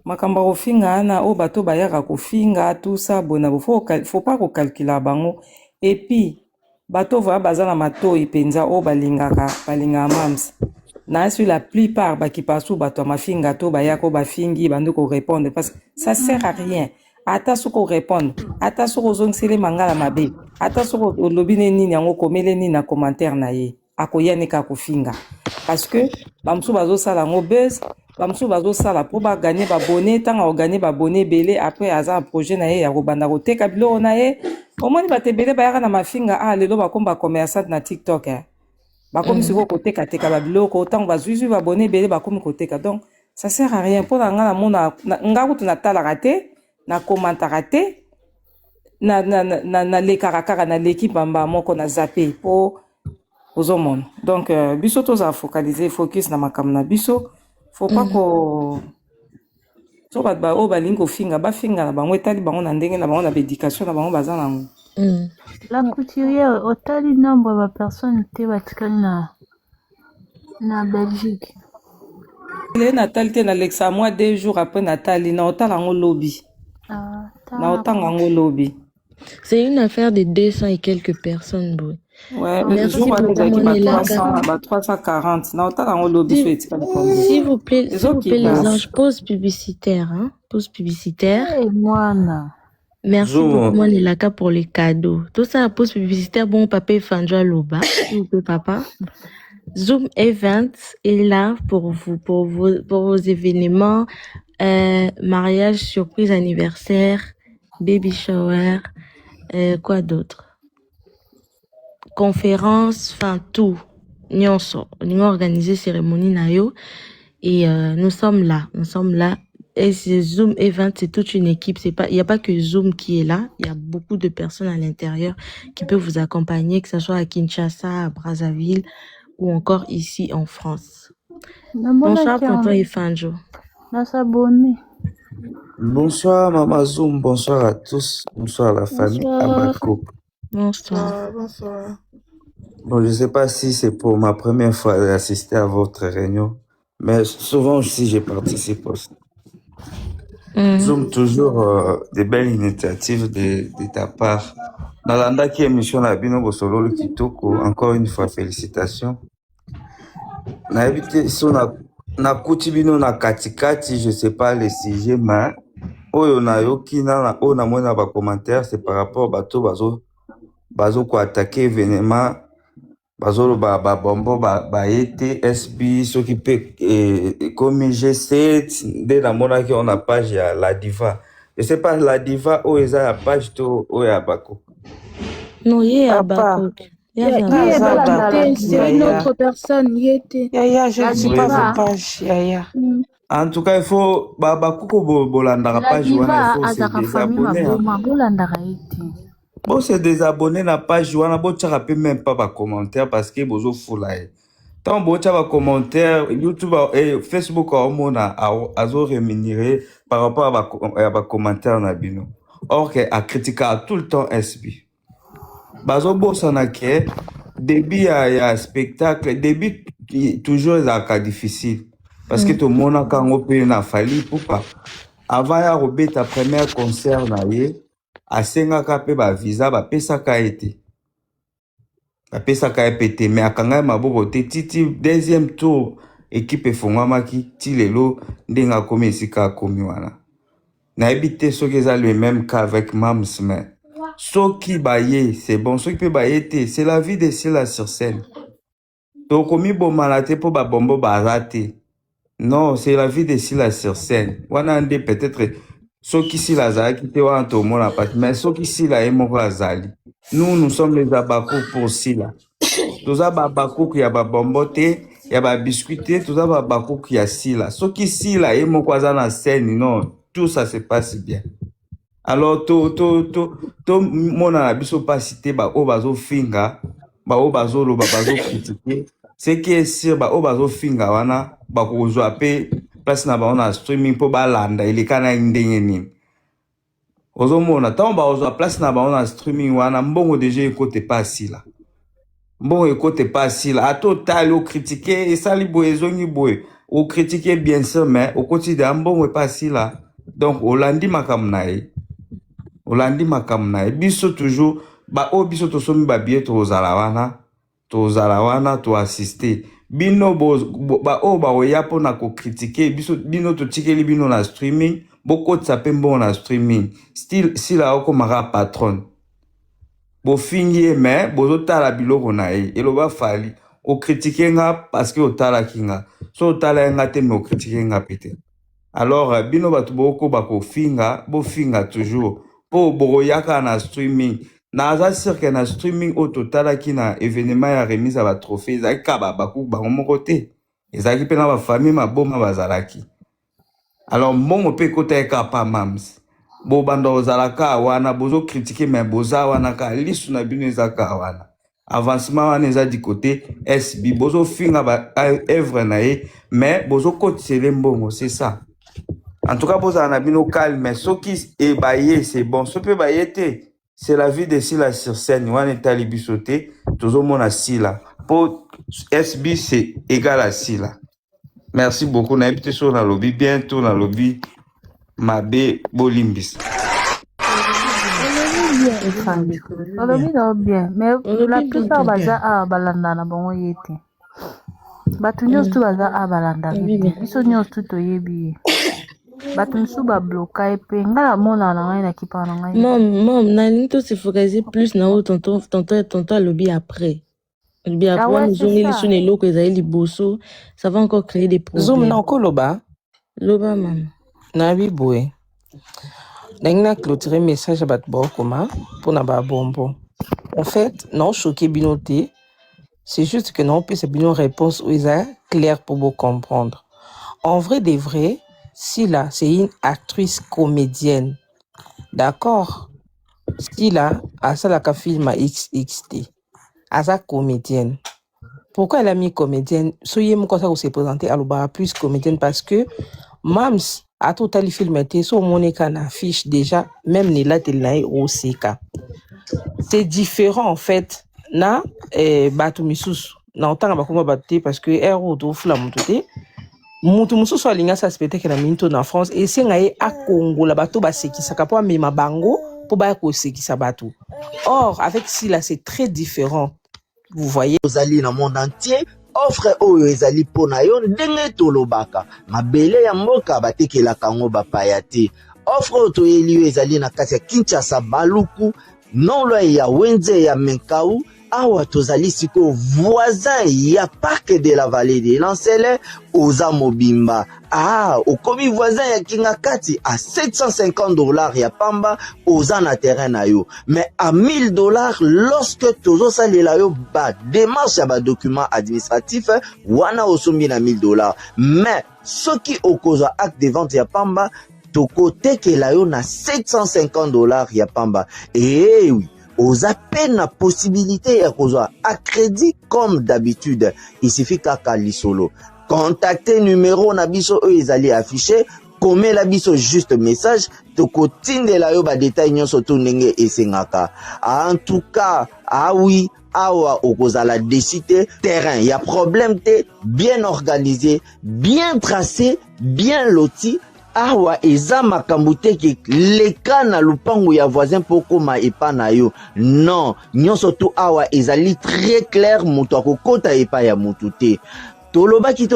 makambo kofinga ana o bato bayaka kofinga tout ça bona faut pas ko calculer bango et puis bato va bazana matoi penza o balingaka mams na sur la plupart ba qui passe bato mafinga to bayako bafingi bando ko répondre parce que ça sert à rien ata soko répondre ata soko zongsele mangala mabe ata soko lobine nini yango komele nini na commentaire na ye akoyane ka kofinga parce que bamsu bazo sala ngo buzz bamsu bazo sala pour ba gagner ba bonnet tant à gagner ba bonnet belé après aza un projet na ye ya kobanda ko teka bilo na ye au moins ba tebele ba yaka na mafinga lelo ba komba commerçant na TikTok ba komi siko ko teka ba bilo ko tant ba zuzu ba bonnet belé ba komi ko teka donc ça sert à rien pour nga na mona nga kutu na tala raté na commentaire raté na le karakara na l'équipe bamba moko na zappé pour aux hommes donc biso tous à focaliser focus na makam na biso faut pas ko so ba o ba lingo finga ba finga na bango etali bango na ndenge na bango na éducation na bango baza nango La couturière otali nombre ba personnes te batikali na Belgique. Le Nathalie te na lexa moi 2 jours après Nathalie na otala ngo lobby na otanga ngo lobby. C'est une affaire de 200 et quelques personnes, boy. Ouais, merci pour le 340. S'il vous plaît, les anges, pause publicitaire. Hein? Pause publicitaire. Merci beaucoup, moi, Nelaka, pour les cadeaux. Tout ça, la pause publicitaire, bon, papa Fandja Loba, s'il vous plaît, papa. Zoom Event est là pour vous, pour vos événements, mariage, surprise, anniversaire, baby shower, quoi d'autre? Conférence, enfin tout. Nous avons organisé cérémonie nayo et nous sommes là. Et ce Zoom Event, c'est toute une équipe. Il n'y a pas que Zoom qui est là. Il y a beaucoup de personnes à l'intérieur qui peuvent vous accompagner, que ce soit à Kinshasa, à Brazzaville ou encore ici en France. Bonsoir, tonton Efanjo. Bonsoir, Maman Zoom. Bonsoir à tous. Bonsoir à la famille Abako. Bonsoir. Bon, je ne sais pas si c'est pour ma première fois d'assister à votre réunion, mais souvent aussi je participe aussi. Zoom, toujours des belles initiatives de ta part. Nalanda qui émission la Bino Bosolo le Kitoko, encore une fois félicitations. Na évité si na kutibino na katikati, je sais pas les sujets, mais oyo na yoki na o na mona ba commentaire, c'est par rapport bato bazo ko attaquer événement bazo ba bombo ba été SB ce qui peut comme G7 dès la mona qui on a page ya la diva. Je sais pas la diva o eza la page to o ya bako. Non, il y a bako. C'est une autre personne, Yaya, je ne suis pas vos pages, Yaya. En tout cas, il faut bakoko bolanda la page wana il faut se désabonner. Bon, se désabonner la page wana bo tchaka pe même pas ba commentaire parce que bozo fulaye. Tant bo tchaka ba commentaire YouTube et Facebook a mona azo rémunéré par rapport à ba commentaire na bino. Or que a critiqué tout le temps SB. Bazo bosana ke début ya spectacle, début toujours là cas difficile parce que tout le monde a quand on peut na fali pourquoi avant ya robeta premier concert na ye a senga ka pe ba visa ba pesa ka été. Ba pesa ka pété mais akanga maboko te titi deuxième tour équipe efongwamaki ti lelo ndenga komi esika komi wana. Na ebité soki eza le même cas avec Mams mais soki baye c'est bon soki pe baye te c'est la vie de Sila sur scène. Donc komi bomalate po ba bombo bazate. Non, c'est la vie de Sila sur scène. Wana ande peut-être soki Sila zaki te wana to mona pat mais soki Sila emoko azali. Nous sommes les abakou pour Sila. Tous abakou qui a ba bombo te il y a ba biscuit te tous abakou qui a Sila. Soki Sila emoko azana scène non tout ça se passe bien. Alors mona na biso pas cité ba o bazo finga ba o bazo lo ba bazo critiquer ce qui est sûr ba o bazo finga wana ba ko zo apé place na ba on streaming po ba landa ile kana ndenge nini ozo mona tant ba ozo place na ba on streaming wana mbongo déjà écoute pas si là mbongo écoute pas si là à total o critiquer et ça li boezongi boy o critiquer bien sûr mais au quotidien mbongo pas si là donc olandi makamnae Olandi makamna biso toujours ba o biso to somi ba bié to zalawana to assister bino ba o ba oya po na ko critiquer biso bino to tikeli bino na streaming boko tsape mbo na streaming still sila oko mara patron bo fingi mais bozo tala biloko na eloba fali o critiquer nga parce que o tala kinga so tala nga te me o critiquer nga pété alors bino batu boko bako finga bo finga toujours po boroyaka na streaming na aza sûr na streaming au total qui na événement ya remise à ba trophée za kaba baku ba mokote ezaki pe na ba famille maboma bazalaki alors mon pe kota ka pa Mams bo bando ozalaka wana bozo critiquer mais boza wana ka lisu na bino ezaka wana avancement wana eza du côté SB bozo finga ba œuvre na mais bozo kotsele mbongo c'est ça. En tout cas, vous en avez nos calmes, ce qui est baillé, c'est bon. Ce peut bailler, c'est la vie de Sila sur scène. On est allé bisoter, tout le monde a Sila. Pour SB, c'est égal à Sila. Merci beaucoup. On a habité sur la lobby, bientôt dans le lobby, Mabé Bolimbis. Bien, mais la plupart baza a balanda na bango yete. Batu nyos tu baza a balanda. Biso nyos tu to yebi. Batumsu ba bloka epe ngala mona na ngai na kipa na ngai. Mom, nani to se focaliser plus na o tonton lobby après. Lobby après nous on sur les locaux ezali liboso, ça va encore créer des problèmes. Zoom na ko loba. Loba mam. Na biboé. Nangina clôturer message bat bokoma pour na ba bombo. En fait, non choqué binoté. C'est juste que non peut c'est bino réponse où est clair pour vous comprendre. En vrai des vrais Sila, c'est une actrice comédienne. D'accord? Sila, a ça la film XXT. A ça comédienne. Pourquoi elle a mis comédienne? Soyez mon conseil où s'est présenté à l'oba plus comédienne parce que Mams a totalement filmé sur mon écran affiche déjà même ni là tel au CK. C'est différent en fait. Na batu misus. Na autant ba kuma batte parce que ero do fula mututé. Mutu mususu alinga sa spectacle na minto na France et c'est ngaye a Congo la bato ba sekisaka po mema bango po ba ko sekisa bato. Or avec Sila c'est très différent. Vous voyez ozali na monde entier offre oyo ezali pona yo ndenge tolobaka mabele ya mboka batekela kango bapaya te offre to yeli ezali na kati ya Kinshasa Baluku non loin ya Wenze ya Menkau awa tozali siko voisin ya parc de la vallée de Lancele oza mobimba okomi voisin ya Kingakati à $750 ya pamba oza na terrain na yo mais à $1000 lorsque tozo salela yo ba démarche ya ba document administratif wana osombi na $1000 mais soki okozwa acte de vente ya pamba toko tekela yo na $750 ya pamba et oui aux appels la possibilité à crédit comme d'habitude. Il suffit qu'à Kalisolo. Contactez numéro Nabiso eux ils allaient afficher komela biso juste message tokotindela yo badetail nyonso to ndenge esengaka. En tout cas, ah oui, awa okozala déçu te, terrain ya problème te, bien organisé, bien tracé, bien loti. Awa eza makambo te ke leka na lupango ya voisin poko ma epa na yo. Non, nyonso tu awa ezali très clair, moto akokota epa ya motu te. Tolobaki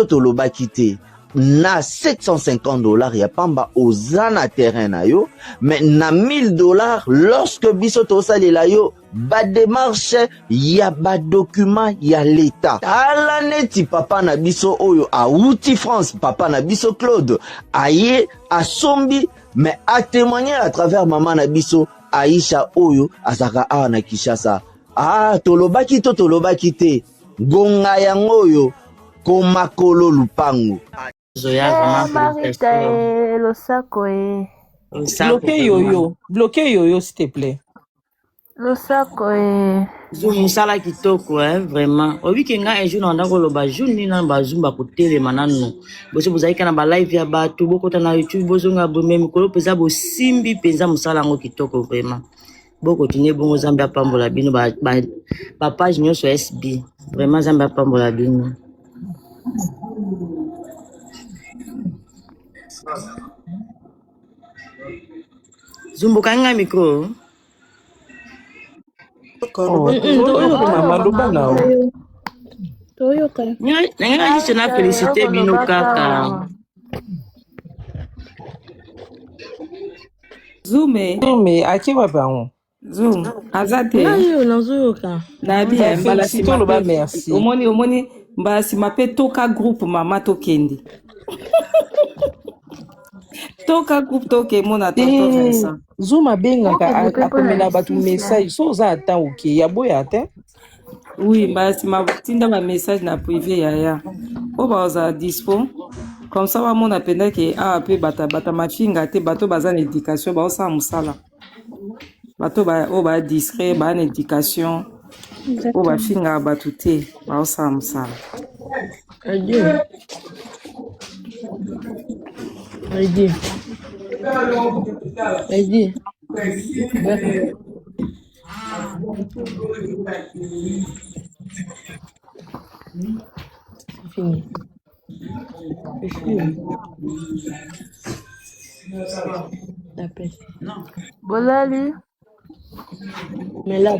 te. Na $750 ya pamba ozana terrain na yo, mais na $1000 lorsque biso tosalela yo ba démarche ya ba document ya l'état. Ala neti papa na biso oyo auti France, papa na biso Claude aye asombi, mais a témoigner à travers maman na biso Aisha oyo azaka awa na Kinshasa. Ah, tolobaki te gonga yango oyo komakolo lupango. Marita Losako bloqué yoyo s'il te plaît. Losako musala kitoko vraiment obi kenga un jour na koloba jour ni na bazumba kotelema nanu boso bozalika na ba live ya bato bokota na YouTube bozonga bomé mikolo peza bosimbi penza musala ngo kitoko vraiment boko tine bongo Zambia pambola bino ba page nyonso SB vraiment Zambia pambola bino. Zumbu kanga micro. Nanga jisi na félicité bino kaka. Zume aki wabango. Zoom azate. Nazoyoka. Na bien Merci to loba merci. Omoni mbasi mape toka groupe mama tokendi. Toka groupe toke mona tonto Vincent. Zoom abengaka akomela batu message so za ata oke ya boya te. Oui, mbasi matinda ba message na privé ya. O ba oza dispo. Comme ça va mona penda ke pe bata mafinga te bato baza na éducation ba osa musala. Bato ba discret ba na éducation. O ba finga bato te ba osa musala. Adieu. Fini. Bolali. Mais là,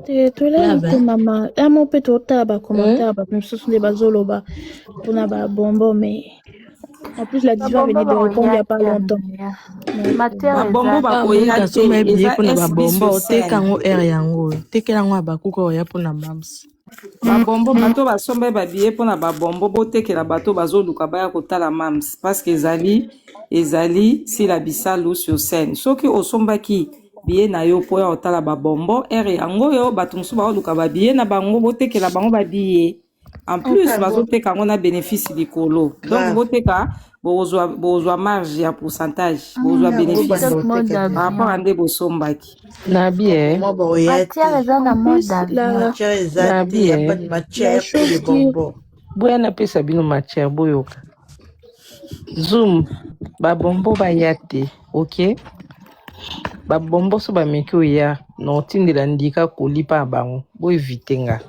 tu là, maman. Là, mon petit otaba commentaire, nous sommes des bazoloba pour na bonbon, mais en plus la diva venait de répondre il n'y a pas longtemps. Bombo bakoyeka soma ebiye pona babombo tekango air yango tekelango abakuko ya pona mams babombo bato basomba babiye pona babombo botekela bato bazoluka baya kotala mams parce que ezali si la bisalu sur scène soki osombaki biye na yo po ya otala babombo air yango yo bato mosusu baoluka babiye na bango botekela bango babiye en plus bazoteka yango na bénéfice likolo donc boteka bozwa marge ya pourcentage bozwa bénéfice rapport à nde bosombaki na bien matière eza na moda na bien boya napesa bino matière boyoka zoom babombo baya te ok babombo so bameki oya na otindela ndika kolipa bango boevite nga.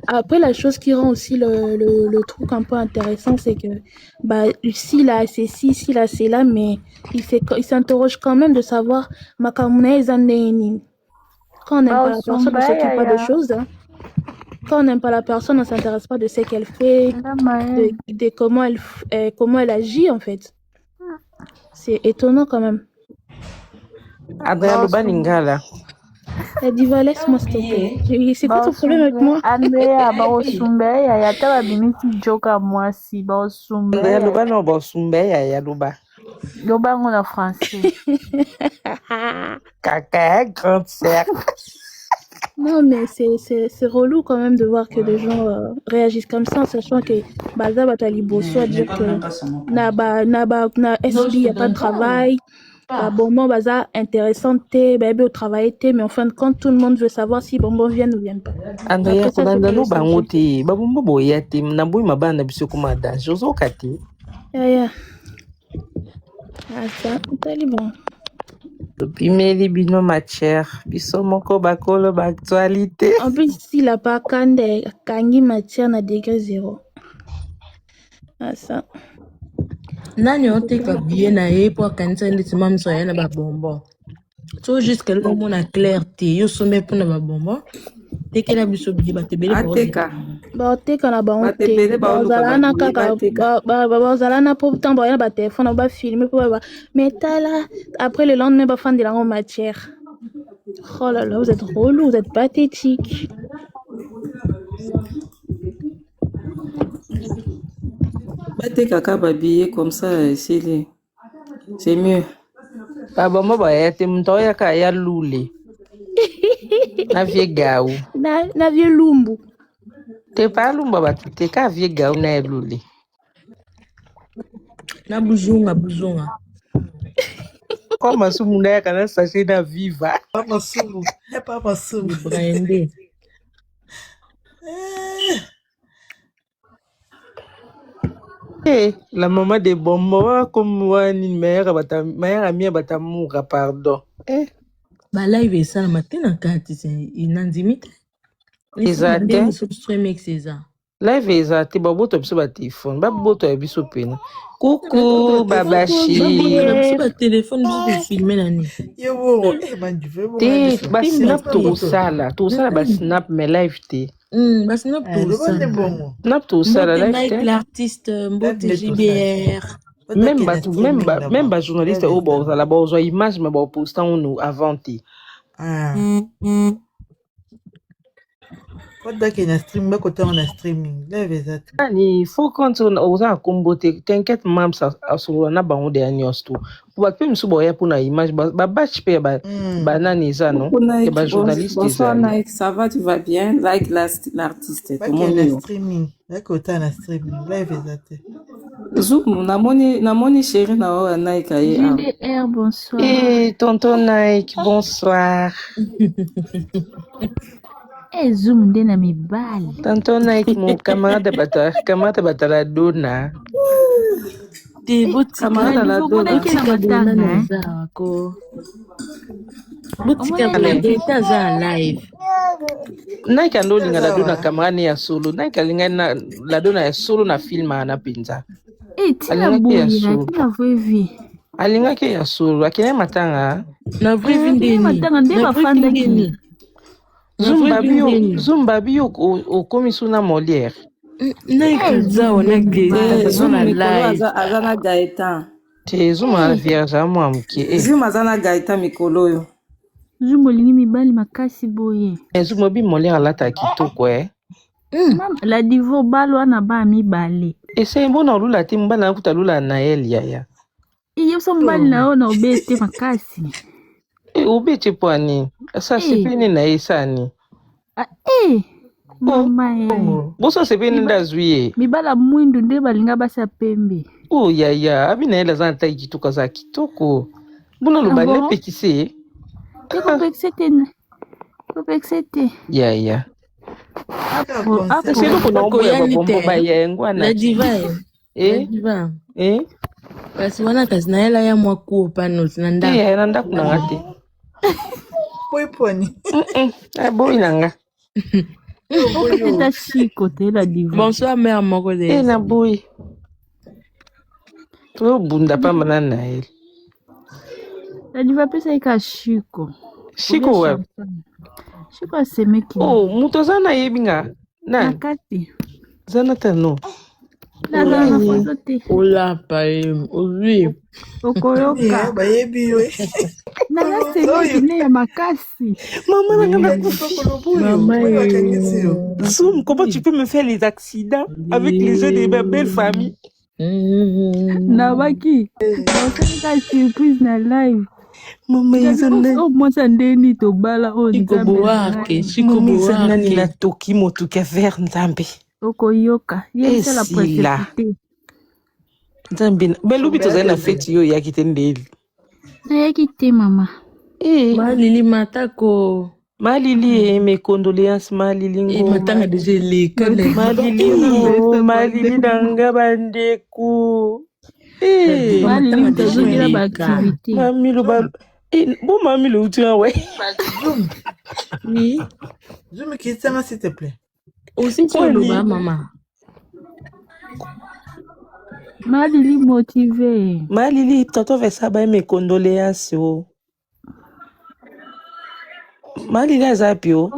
Après, la chose qui rend aussi le truc un peu intéressant, c'est que si là c'est ci, si là c'est là, mais il s'interroge quand même de savoir quand on n'aime pas la personne, on ne s'occupe pas de choses. Hein. Quand on n'aime pas la personne, on ne s'intéresse pas de ce qu'elle fait, de comment elle agit en fait. C'est étonnant quand même. Adrien Baningala. Diva, laisse-moi s'il te plaît. C'est quoi ton problème avec moi? Andrea, Baosumbeya, Yata Biniti Joka, moi si Baosumbeya. Loba no Baosumbeya, Yaluba. Loba on a français. Caca, grand cercle. Non, mais c'est relou quand même de voir que des gens réagissent comme ça, en sachant que Baza Batali Bosso a dire que na SB, il n'y a pas de travail. Bonbon baza intéressant au travail mais en fin de compte tout le monde veut savoir si bonbon viennent ou viennent pas. Andrea kolanda no bango te babombo boya te na boyi mabana biso kuma danse ozoka te. Yeah. Ah ça, c'est bon. Pimeli bino ma chère, biso moko bakolo ba actualité. En plus si la pas kande kangi matière na degré 0. Ah ça. Nani oteka bien na ye pour kanisa ndeti mamso ya na ba bonbon. So jusqu'à le moment na clarté yo sommet pour na ba bonbon. Teke na biso bi ba tebele ko. Ateka. Ba teka na ba tebele ba ozala na kaka ba ozala na pour temps ba ba téléphone ba filmer pour ba métal après le lendemain ba fan de la matière. Oh là là, vous êtes relou, vous êtes pathétique. Bateka ka ba billet comme ça c'est mieux. Baba mba ya te mtoya ka ya lule. Na vie gao. Na vie lumbu. Te pa lumba ba te ka vie gao na lule. Na buzunga. Como sumu na kana sachet na viva. Papa sumu. É papa sumu. Brandé. La maman des bonbons comme moi ni mère amie bata moura pardon. Ba live ça le matin na kati c'est inandimite. Exactement. Streaming c'est ça. Live ezate baboto biso ba téléphone baboto ya biso pena. Coucou babashi. Biso ba téléphone biso filmer nani. Yo bandive bo. Te ba snap to sala ba snap me live te. Ba snap to sala. Snap to sala live te. L'artiste Mbote JBR. Même ba journaliste au bord la bozo image mais ba postant nous avant te. Kodaki na stream ba kota na streaming live exact. Ani faut quand on a comboté t'inquiète mam ça sur na bango de agnos tout. Pour que me subo ya pour na image ba batch pe ba nani ça non et ba journaliste bonsoir Nike, ça va, tu vas bien, like l'artiste tout le monde na streaming ba kota na streaming live exact. Zoom namoni chérie na wa Nike aye. JDR bonsoir. Tonton Nike bonsoir. Zoom ndena mibali. Tonton Nike mon camarade batala dona. Des camarade la dona ko. Butika la za live. Nike ando linga la dona camarade ya solo. Nike linga la dona ya solo na film ana pinza. Tina boyi na vraie alinga ke ya solo akina matanga na vraie vie ndeni matanga ndeba fanda kini. Zumba bio au commission na Molière. Naikaza ona geza zona live. Azana Gaëtan. Te zuma vierge amwa mke. Zuma azana Gaëtan mikolo yo. Zuma lingi mibali makasi boye. Zuma bi Molière alata kitoko La divo balo ana ba mibali. Ese mbona lula te mbana kutalula na Elia ya. Iyo so mbali na ona obete makasi. Ubete pwani asa sepeni na isani mama boso sepeni ndazuye mibala mwindu nde balinga basa pembe ya abina ela zanta ikituka za kitoko buna lubale pekise kopexete ya apo selo kuna bombo ba yengwa na diva kasi wana kasi na ela ya mwaku pano tinanda ya nda kuna ngate boy poni boy nanga oketa chiko te la diva bonsoir mère moko de na boy to bunda pa manana ele la diva pesa ika chiko wa chiko asemeki muto zana yebinga na kati zana tano na foto te ola pae ovi okoyoka bayebi yo na semeki ne ya makasi maman nanga Zoom, comment tu peux me faire les accidents avec les jeux de ma belle famille? Nabaki, on surprise na live. Maman izana moi ça ndeni to bala on Chikoboake nani la toki moto ke ver nzambe. Okoyoka, yesa la précipité. Nzambe, belubi to zana feti yo ya kitendeli. nayaki te mama. Malili matako. Malili mes condoléances Malili ngo. Matanga déjà l'école. Malili nanga bandeko. Malili tozokela ba activité. Mami lo ba bon mami le outia ouais. Zoom. Oui. Zoom Kisama s'il te plaît. Aussi tu le bas maman. Malili motivé. Malili toto vesa ba mes condoléances oh. Malili azapio.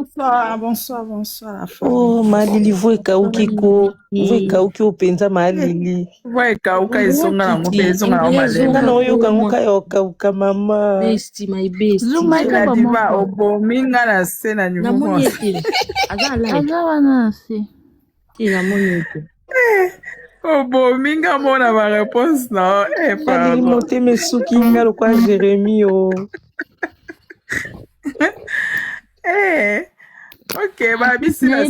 Bonsoir. Oh, Malili voeka ukiko. Voeka ukio penza Malili. Voeka uka isonga na ngope isonga na malema. Ngana oyo kanguka yoka uka mama. Bestie, my bestie. Zuma ika diva obo minga na se na nyumo. Na moni ete. Aga wana se. Ti na moni ete. Obo minga mona ba réponse na Malili monte mesuki ngalo kwa Jérémy oh. Ok, babi sila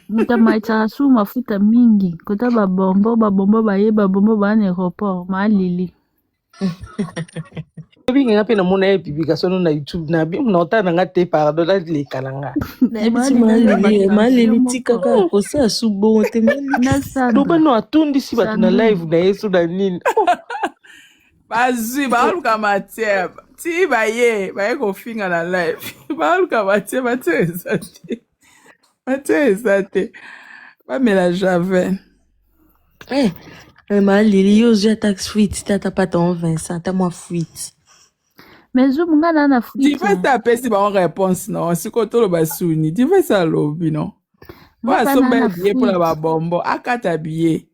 muta maitaka su mafuta mingi kota babombo baye babombo bana aéroport Malili. Bingi ngapi na mona publication na YouTube na bi mnota na ngate pardon la le kalanga. Malili tikaka ko sa subo te do bano atundi si bat na live na Yesu na nini. Bazui baluka matière ti baye ko finga na live baluka matière batezate ba mélange avec Malili yo j'ai tax fuite tata pas ton Vincent ta moi fuite. Mais Zoom ngana na fuite. Tu vas taper si ba réponse non si ko to lo basuni tu vas ça lobi non. Wa so ba billet pour la bombo akata billet.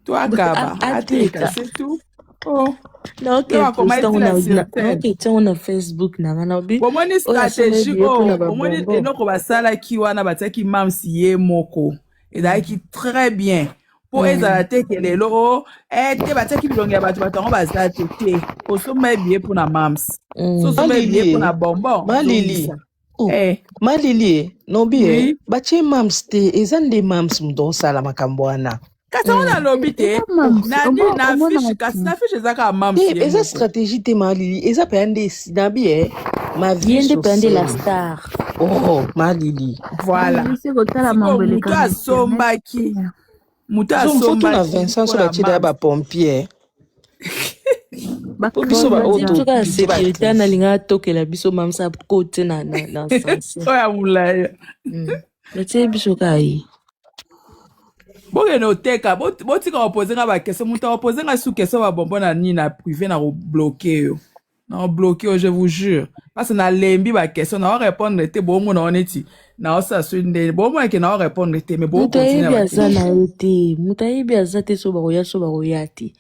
Toi akaba ateka c'est tout. Oh. Non, ok, on a Facebook na wana bi. Bomoni stratégie bomoni enoko basala ki wana bataki mams ye moko. Ezalaki très bien. Po ezala te kelelo te bataki bilongi ya bato batango bazala te. Osoma billet pour na mams. So soma billet pour na bonbon. Malili. Malili, no bi bache mams te ezande mams mdo sala makambo wana. Kasa wana lobi te na fiche zaka mams eza stratégie te Malili eza pende na bi ma vie dépendait la star. Oh Malili voilà muta sombaki surtout na Vincent so batida ya ba pompier biso ba auto ka sécurité na linga tokela biso mamsa côté na sens oya mulaya c'est biso kai. Boke no teka botika opposer nga ba question muta opposer nga sous question ba bonbon na ni na privé na bloquer yo na bloquer je vous jure parce na lembi ba question na répondre te bongo na oneti na osa sunde bongo ke na répondre te mais bongo continuer ba ça na ete mutayibi azate so ba roya te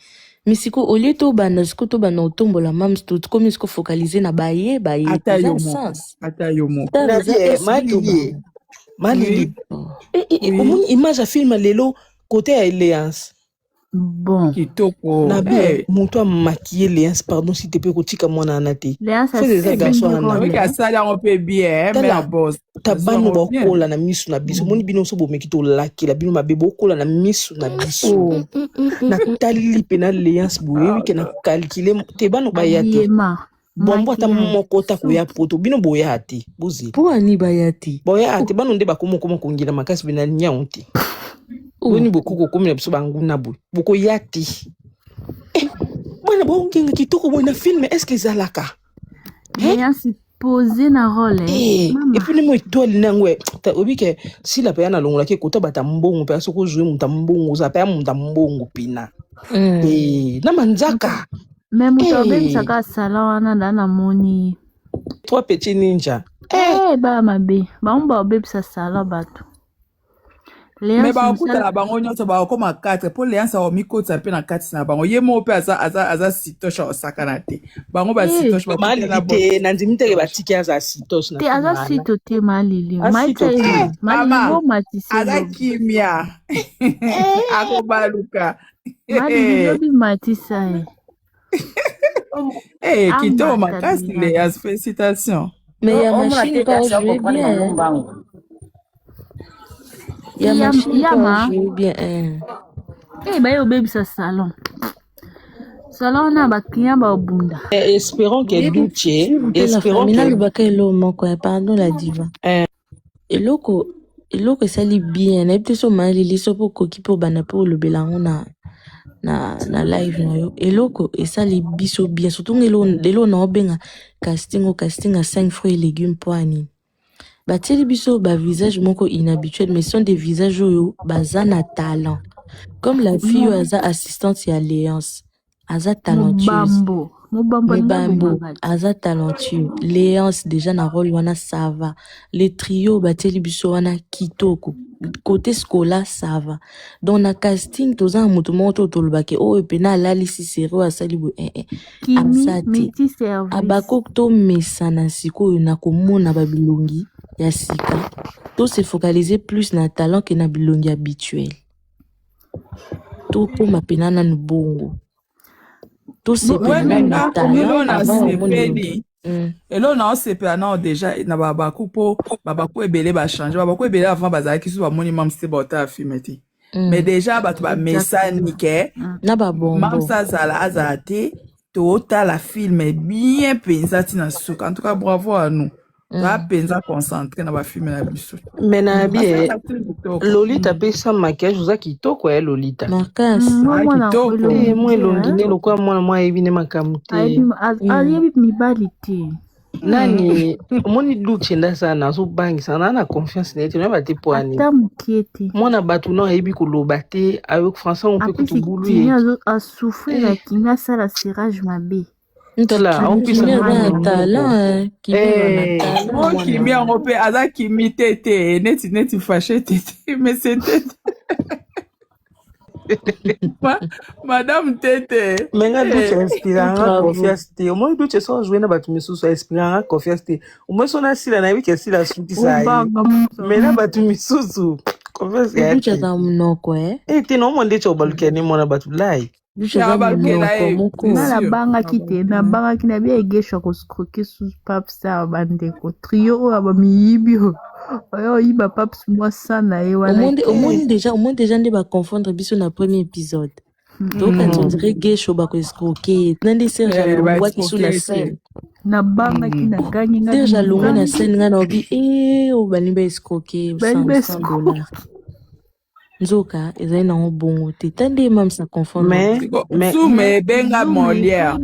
misiko olieto bana siko to bana otombola mams tout comme siko focaliser na baye ata yo mo Malili. Comment image à film lelo côté Alliance. Bon. Kitoko. Nabi monto maquiller Alliance pardon si te peux kotika mwana anate. C'est des garçons na. Oui ka sala on peut bien mais la boss. Tabano bakola na misu na biso. Moni bino so bomeki to laki la bino mabebo kola na misu na biso. Na tali pena Alliance boye ke na calculer te bano bayate. Bombo ata moko ta kuya poto bino boyati buzi po ani bayati boyati bano nde bakomo kongira makasi bina nyaunti boni bokoko komina biso banguna bo boko yati bwana bongenga kitoko bona film est-ce que zalaka bien si poser na rôle et puis moi toi nangwe obike si la payana longola ke kota bata mbongo pe asoko jouer muta mbongo za pa muta mbongo pina na manzaka. Mais mutobebisaka sala wana na moni. Trois petits ninja. Ba mabe. Ba mba obebisa sala bato. Mais ba okuta la bango nyonso ba okoma 4 pour Léance o mikota pe na 4 na bango yemo pe aza sitosha osaka na te. Bango ba sitosha ba Malili na ndimite ba tiki aza sitosha na. Te aza sito te Malili. Malili mo matise. Aza kimia. Ako baluka. Malili yobi matisa Kitoko makasi Léance, félicitations. Mais il y a machine pas jouer bien. Il y a machine pas jouer bien. Bah yo baby sa salon. salon na bakliya babunda. Espérons que Duche, espérons espérons que que baka elo moko pardon la diva. Eloko esali bien na peut so malili so po koki po bana po le belango na live na yo. Eloko esali biso bien surtout lelo na obenga casting à 5 fruits et légumes poani. Bateli biso ba visage moko inhabituel mais sont des visages oyo bazana talent. Comme la fille aza assistante ya Léance, aza talentueuse. Mobambo, aza talentueux. Léance déjà na rôle wana ça va. Les trios bateli biso wana kitoko. Côté scolaire ça va. Donc na casting toza mutu moto tolobake o epena lali si sero asali bo Kimi service. Abako to mesana siko na komona babilongi ya sika. To se focaliser plus na talent que na bilongi habituel. To po mapenana nubongo. To se penana talent avant sepeli. Elo na sepeli na déjà na babaku po babaku ebele ba changer babaku ebele avant bazaki so ba moni mam se bota filmeti. Mais déjà batu ba mesanike na babombo. Mam sa zala azate to la film bien pensé na suka. En tout cas bravo à nous. Va penza concentré na ba film na biso. Mais na bien Lolita pe sa maquillage uza kitoko Lolita. Marcas. Kitoko. Moi longine lokwa mwana mwa ebine makamute. Ayebi mibali te. Nani moni Duche nda sana so bangi sana na confiance nete na bate poani. Ata mukiete. Mwana batu na yebi koloba te avec français on peut kutubulu ye. A souffrir la kinga sala serrage mabe. Ntala on puisse avoir talent Kimi on peut aza kimi tete neti fâché tete mais c'était Madame Tete. Menga Duche inspirant confiance te. Au moins Duche so jouer na batu misusu inspirant confiance te. Au moins so na sila na wiki sila suti sai. Mais na batu misusu confiance ya. Duche za mnoko te no monde cho baluke ni mona batu lai. Duche za mnoko. Na banga kite na banga kina bia egesho ko skroke sous papsa bandeko. Trio aba miyibio. Oyo iba paps moi sana au monde déjà ne va confondre biso na premier épisode. Donc quand on dirait gay show ba ko escroquer, nande Serge Alongwa qui sous la scène. Na banga kina gagné nga. Serge Alongwa na scène nga na obi o balimba escroquer $100. Nzoka ezali na bongo te tande mam sa confondre. Mais benga Molière.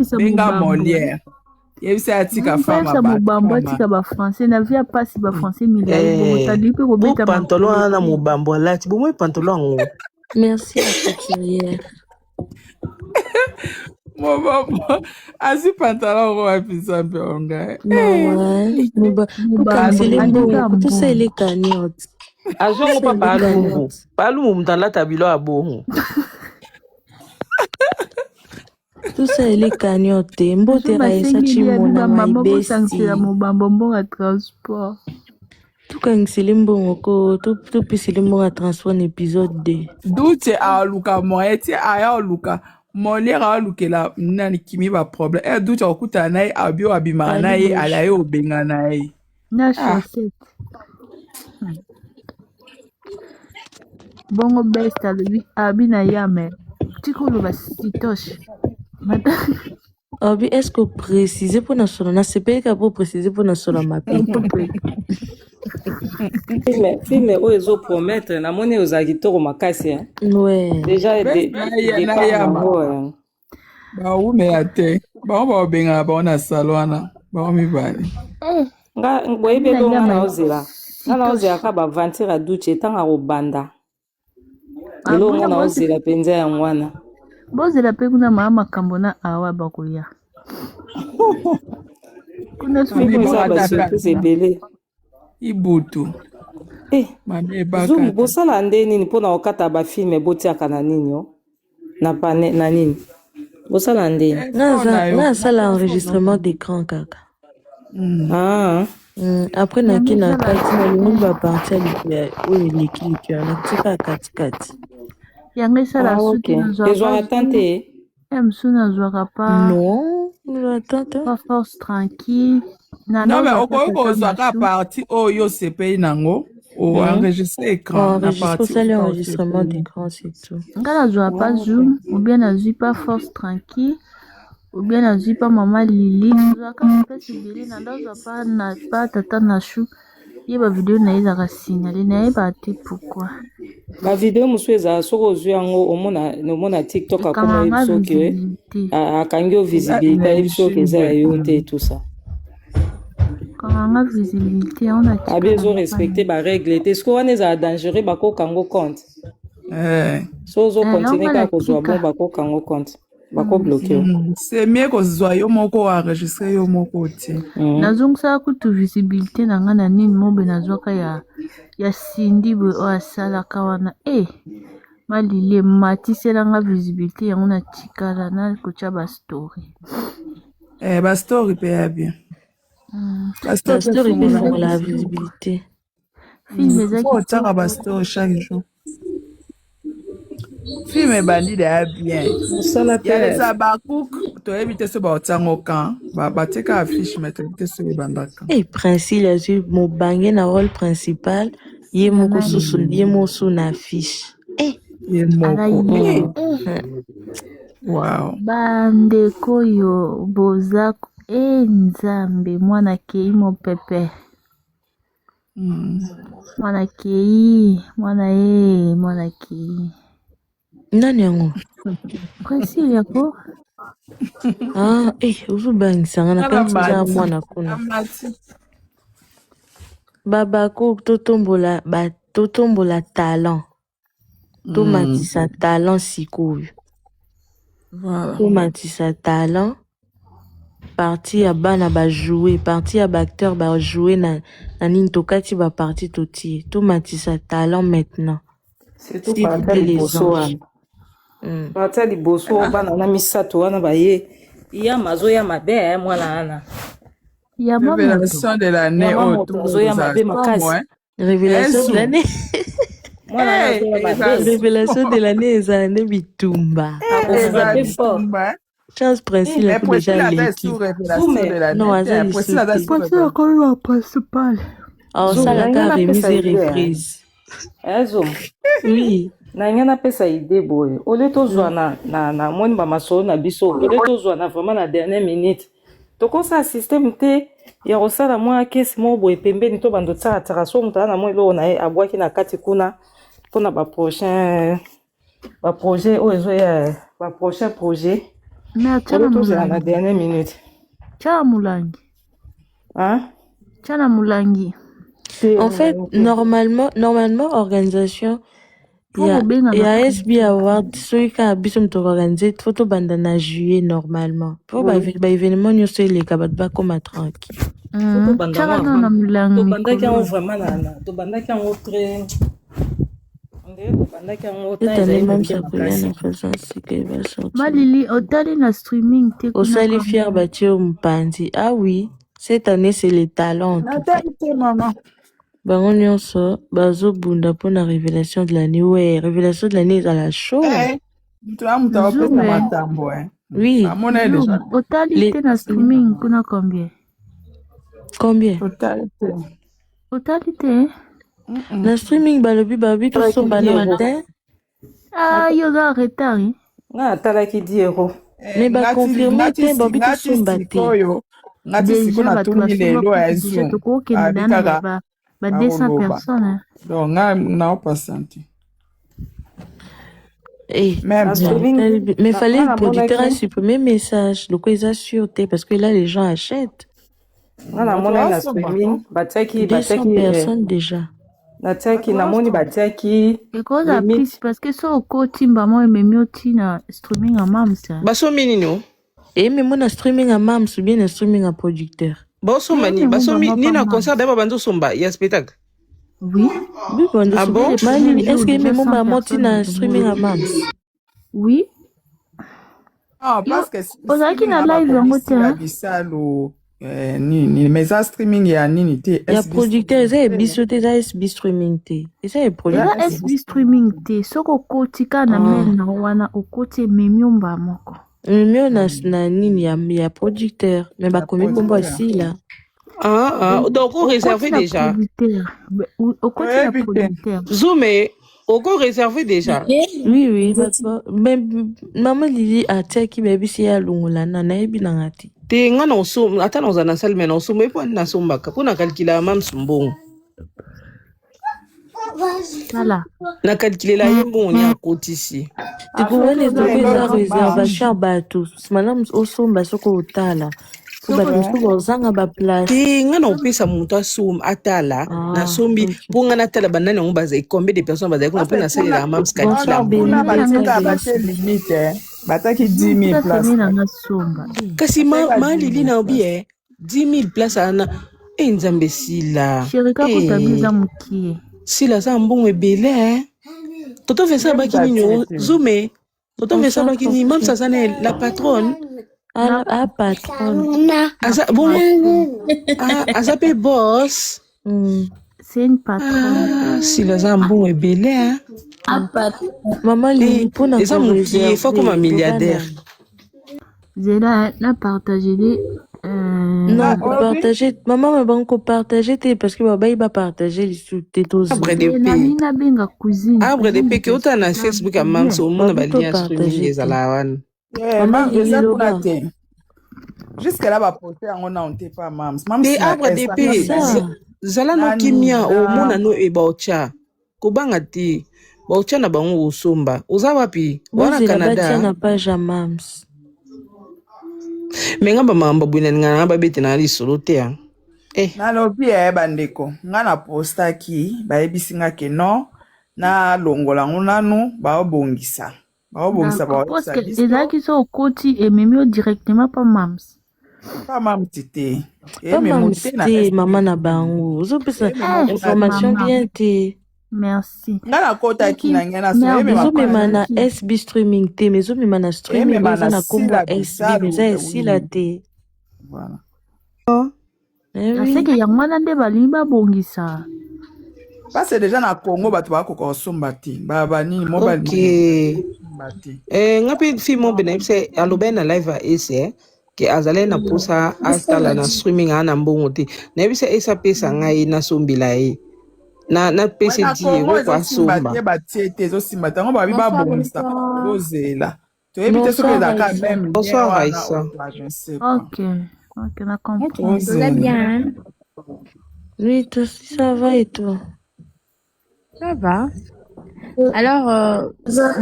Yebisa atika fama ba. Mobambo atika ba français na via pasi ba français milai tadi pe ko beta pantalon na mobambo lati bo moi pantalon ngo. Merci à Couturière. Mobambo asi pantalon ngo apisa pe onga. Mobambo tout ça les cagnottes. Azo papa palu mutala tabilo abongo. Tout ça il est cagnotte mbote raisa chimona maibesi mobambo mbonga transport tout quand silimbo ko tout pisilimbo a transport épisode 2 Duche a luka moeti aya luka molera lukela nani kimi ba problème Duche okuta naye abio abima naye alaye obenga naye na chaussette bongo besta lui abina yame tikolo basitoche. Obi, est-ce que préciser pour notre solana, c'est pas pour préciser pour notre solana. Filme où ils ont promettre, na moni aux agiteurs au makasi. Ouais. Déjà Ba où mais ate. Ba on benga ba na salwana. Ba on mi bani. Nga boye be go na ozela. Na ozela ka ba vantir a Duche tanga ko banda. Lo na ozela penza ya ngwana. Bozela pe kuna mama kambona awa bakoya. Kuna sebele. Ibutu. Mame baka. Zoom bosala ndeni ni pona okata ba film botiaka na nini yo? Na pane na nini? Bosala ndeni. Na sala enregistrement d'écran kaka. Après na kina kati na lumba partir où il écrit na tika kati. Yanga sala suki na tante. Msuna zwaka pa. Non, pas force tranquille. Non mais oko zwaka parti yo sepe nango ou enregistrer écran na partie. Enregistrement d'écran c'est tout. Ngala zwa pas zoom ou bien na zwi pas force tranquille. ou bien nazwi pa mama Lili nazwaka mapesi ebele na ndazwa pa tata na shu ye bavideo na ye ezalaka signale nayeba te pourquoi bavideo mosusu ezala soki ozwi yango omona tiktok akoma yebi soki akangi yo visibilité ayebi soki eza ya yo te et tout ça kanganga visibilité yango na abi ezorespecte barègle te soki wana ezala dangereux bakokango compte so ozokontinue kaka kozwa bon bakokango compte bakobloke yo c'est mieux kozwa yo moko oenregistre yo moko te nazongisaka kutu visibilité na nga na nini mobe nazwaka ya sindi boye oyo asalaka wana malili matiselanga visibilité yango na tikala na kotya bastory bastory mpe ya bien bastory mpe fongola la visibilité film ezaki otyaka bastory chaque jour film ebandide ya bien yalesa bacook toyebi te so baotiango kan bateka affiche mais toyebi te so ebandaka Princil azwi mobange na rôle principal ye moko susu na affiche ye moko wow bandeko oyo boza nzambe mwana kei mopepe mwana kei mwana kei nani yango Priscille yako ozobangisanga na kanti eza mwana kuna babako totombola talent tomatisa talent sikoyo tomatisa talent parti ya bana bajoue parti ya baacteur bajoue na nini tokati baparti totie tomatisa talent maintenant surtout parti liboso wana parti ya liboso bana na misato wana baye iyama azoyama be ya mwana wana révélation de l'année azoyama be makasi révélation de l'année révélation de l'année ezala nde bitumba Chance Princil a déjà l'équipe. Non, aza principal. Ça la remise et reprise. Oui. Na ngana pesa idée boye. Ole tozwa na moni ba masolo na biso. Ole tozwa na vraiment na dernière minute. Toko sa système te ya rosala mwa kesi mo boye pembeni to bando tsara tsara so mutana na mo ilo na abwaki na kati kuna pona ba prochain ozo ya ba prochain projet. Mais à la dernière minute. Tchana Moulangi. Hein? Tchana Moulangi. En fait, normalement, organisation, il y a SB Award, ceux qui ont organisé, photo bandana juillet normalement. Pour l'événement, nous sommes les cabanes comme à tranquille. Tchana Moulangi. To bandaki en vraiment là. To bandaki en très. Malili otali na streaming te osali fier batio mpanzi. Ah oui, cette année c'est les talents. Bango nyonso bazobunda mpona révélation de l'année. Ouais, révélation de l'année eza la show. Oui. Otali te na streaming kuna combien? Otali te? Na streaming balobi to so bana matin. Yo ga retard. Na talaki 10 €. Mais ba confirmer te babi to so mbate. Ngati siko na tuni lelo ya Zoom. Ba 200 personnes. Donc na patiente. Mais fallait le producteur supprimer message. Le quoi ils sûr parce que là les gens achètent. Na mona na streaming bataki 200 personnes déjà. Nataki na moni batiaki ekoza plus parce que so okotimba mo ememi otina streaming a mamsa basomi nini mais mona streaming a mams ou bien na streaming a producteur basomi ni na concert d'abord bando somba ya spectacle oui bando mali est-ce que même mon moti na streaming a mams oui parce que ozaki na live yango te ni meza streaming ya nini te ya producteur eza biso te eza SB streaming te eza eza SB streaming te soko kotika na mail na wana okoti ememi omba moko ememi na nini ya producteur mais bakomi bombo asila donc on réservé déjà okoti na producteur Zoom Oko réservé déjà. Oui, même maman Lili a teki baby si ya lungola na ebi na ngati. Te nga na osum ata na ozana salle mais na osum epo na sombaka pour na calculer mam sumbongo. Voilà. Na calculer la yembo ni akotisi. Tu peux les trouver za réservation bateau. Madame osomba soko utala. Kuba zanga ba place. Te nga na opesa mutu asum atala na sombi pour nga na tala banani ngo baza combien de personnes baza ko na salle la mam calculer. Kuna batika bate limite bataki 10 000 places. Kasi ma Lili na obi 10 000 places ana nzambe sila. Shirika kutabiza mukie. Sila za mbongo ebele Toto fait ça bakini nyo zoomé. Toto fait ça bakini mam ça la patronne. Ah patronne. Asa bon. Asa pe boss. C'est une patronne. Sila za mbongo ebele Maman Lili pour na ça il faut comme un milliardaire. Zéla n'a partagé non, partager. Maman m'a banco partager parce que baba il va partager les sous tes tous. Arbre de paix. Arbre de paix que autant na Facebook à mam so mon ba lien streaming les alawan. Maman eza kuna te. Jusqu'à là va porter on a on te pas mam. Mam des arbre de paix. Zala no kimia o mona no e baocha. Ko banga ti. Baocha na bango osomba. Oza wapi? Wana Canada. Na page à mams. Mais nga ba mamba bwina nga ba beti na li solo te na lobi bandeko nga na posta ki ba ebisinga ke no na longola ngunanu ba obongisa ba parce que les qui sont au côté et même directement pas mams tite maman na bango zo pesa information bien te. Merci. Ngana kota kina ngena so mana SB streaming te mais zo mana streaming na kombo SB mais si la te. Voilà. C'est que yamana nde balimba bongisa. Parce déjà na Congo batu ba ko somba ti. Ba ni mobile. Ngapi fi mo benepse alobe na live ese ke azale na posa hasta na streaming ana mbongo te. Na bise esa pesa ngai na sombila na PCD kwa somba ba tiete zo simba tango ba biba bonsa bozela to éviter ce que d'accord même bonsoir Aïssa. OK na comprends. Très bien. Oui, ça va et toi? Ça va. Alors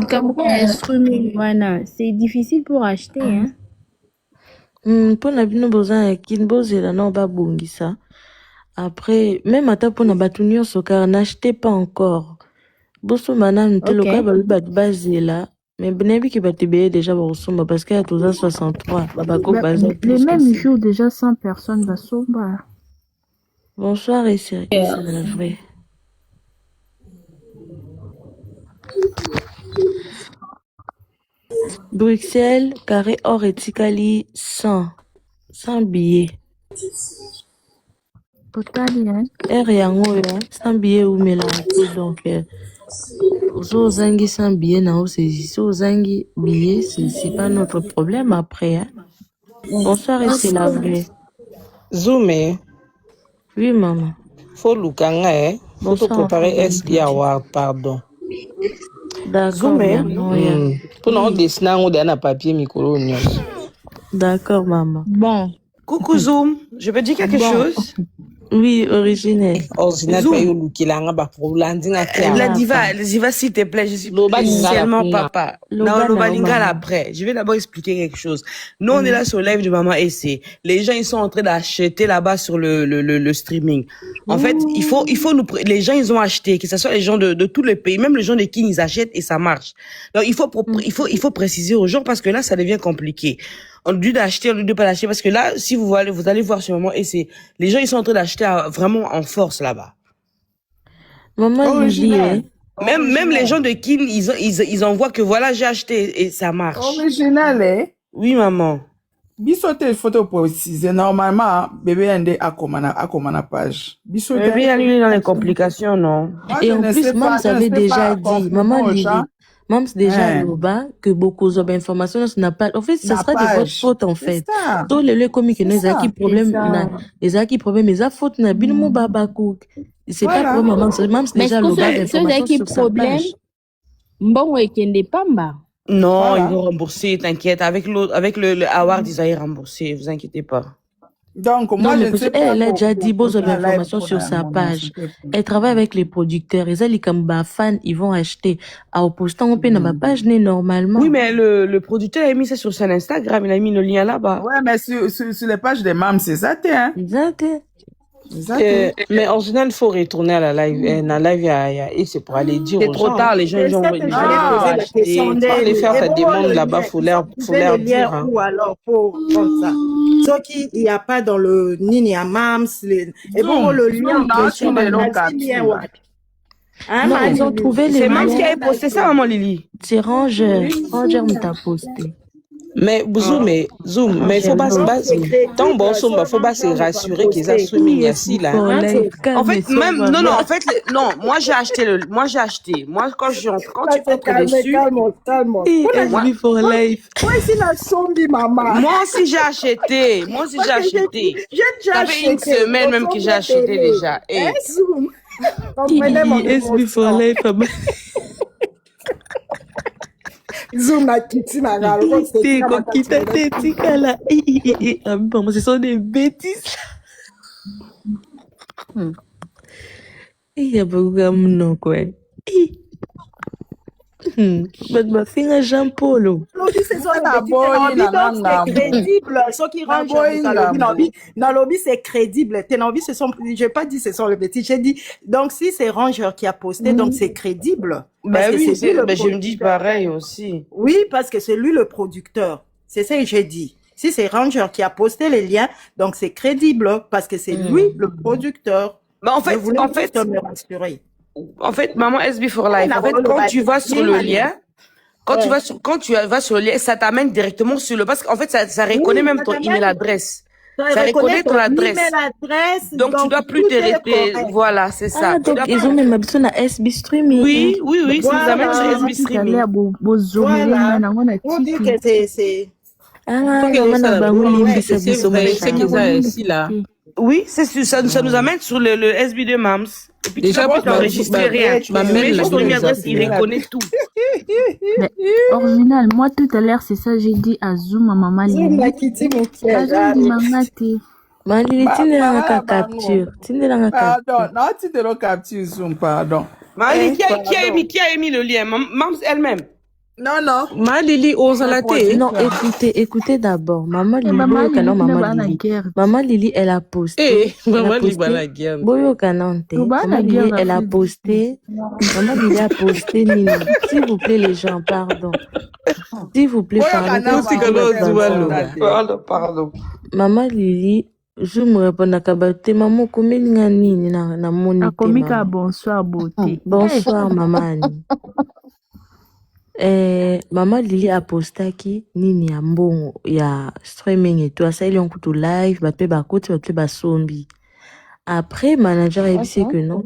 comme streaming voilà, c'est difficile pour acheter hein. Pour na bino bozana kinbozela na ba bongisa. Après, même à ta pour n'abattunir ce car n'achetez pas encore. Bosso manam te loka ba basé là. Mais benebi qui va te payer déjà au somba parce qu'il y a tous à 63. Le même jour déjà 100 personnes va somba. Bonsoir et c'est la vraie. Bruxelles, carré or et Tikali 100 billets. Total, hein? Sans billet ou mélange. Donc, aux zangi sans billet, non, c'est zangi billet, c'est pas notre problème après. Hein? Bonsoir, et c'est la vraie. Zoomé. Oui, maman. Faut l'oukanga, hein? Faut te préparer SI Award, pardon. D'accord. Zoomé. Pour nous dessiner, on a un papier micro. D'accord, maman. Bon. Coucou Zoom, je peux dire quelque chose? Oui, originel. La diva, s'il te plaît, je suis seulement papa. Non, l'Obalingal après. Je vais d'abord expliquer quelque chose. Nous, on est là sur le live de Maman Essay. Les gens, ils sont en train d'acheter là-bas sur le streaming. En fait, il faut les gens, ils ont acheté, que ce soit les gens de tous les pays, même les gens de qui ils achètent et ça marche. Donc, il faut préciser aux gens parce que là, ça devient compliqué. On dit d'acheter, on dit de pas l'acheter parce que là, si vous allez voir sur Maman Essay, les gens, ils sont en train d'acheter vraiment en force là-bas. Maman, même les gens de Kin, ils envoient que voilà, j'ai acheté et ça marche. Original, hein? Oui, maman. Bisote photo préciser normalement bébé ndé a comment page. Bisote bébé est dans les complications non. Et en plus maman avait déjà dit maman Lili maman déjà là-bas que beaucoup d'informations n'a pas en fait ça sera de votre faute en fait. Tous les lieux comiques nous a problème mais à faute na bino baba cook. C'est pas pour maman c'est déjà là-bas l'information sur sa page. Mbongo ekende pamba. Non, Voilà. ils vont rembourser, t'inquiète. Avec le award, ils allaient rembourser, vous inquiétez pas. Donc, Non, moi, je mais ne parce sais pas. qu'elle a déjà dit pour beaux la live informations pour sur la- sa mon page. s'il te plaît. Elle travaille avec les producteurs. Et ça, les Kamba fans, ils vont acheter. À opposant, on paye dans ma page née normalement. Oui, mais le producteur a mis ça sur son Instagram, il a mis le lien là-bas. Ouais, mais sur les pages des mâmes, c'est ça, t'es, hein? Exact. Mais en général, il faut retourner à la live. La live, et c'est pour aller dire aux gens. Les gens, ils ont acheté. Pas les faire ta demande là-bas, faut leur dire. Hein. Ou alors, pour comme ça. Sauf qu'il n'y a pas dans le Nini à Mams. Et bon, le lien, Non, ils ont trouvé les C'est Mams qui liens. a posté ça, maman Lily. C'est Ranger. Ranger m'a posté. Mais Zoom, mais il faut pas tant bon somme, faut pas se rassurer qu'ils ont streaming ici là. En fait, même non, en fait non, moi j'ai acheté. Moi quand tu entres dessus, moi aussi j'ai acheté. Ça fait une semaine même que j'ai acheté déjà. SB for life. Zoom na kiti na galo. Ce sont des bêtises. Il y a beaucoup de gens quoi. Ma fille Jean-Paul. C'est crédible. Ce qui rend dans lobby, c'est crédible. Je n'ai pas dit ce sont les bêtises. J'ai dit, donc si c'est Ranger qui a posté, donc c'est crédible. Bah oui, je me dis pareil aussi. Oui, parce que c'est lui le producteur. C'est ça que j'ai dit. Si c'est Ranger qui a posté les liens, donc c'est crédible parce que c'est lui le producteur. Mais en fait, maman SB for Life, en fait, quand tu vas sur le lien, quand tu vas sur le lien, ça t'amène directement sur le, parce qu'en fait, ça reconnaît même ton email adresse. Ça reconnaît ton adresse. Donc, tu dois plus te rester. Voilà, c'est ça. Ah, donc, ils ont même besoin de SB Streaming. Oui, ça nous amène sur SB Streaming. Oui, c'est ça nous amène sur le SB de Mams. Et puis déjà, tu peux enregistrer rien. Mais juste ton adresse, il reconnaît tout. Mais, original, moi tout à l'heure, c'est ça, j'ai dit à Zoom à maman Lili. Maman Lili, tu n'es pas capture. Pardon, non, tu te le capture Zoom, pardon. Maman, qui a émis le lien? Mams elle-même. Non. Ma Lili ose la tête. Non, écoutez d'abord. Maman Lili, elle a posté. Maman Lili, la guerre. Boyo Kanante. Maman Lili, elle a posté. Maman Lili a posté Nini. S'il vous plaît, les gens, pardon. S'il vous plaît, pardon. Maman Lili, je me réponds à Kabate. Maman, comment Nini na monité? Komika, bonsoir, beauté. Bonsoir, maman. Maman Lili a posté qui nini ya mbongo ya streaming et tout ça il y a un coup de live ba pe ba côté ba pe ba sombi. Après manager a dit que non,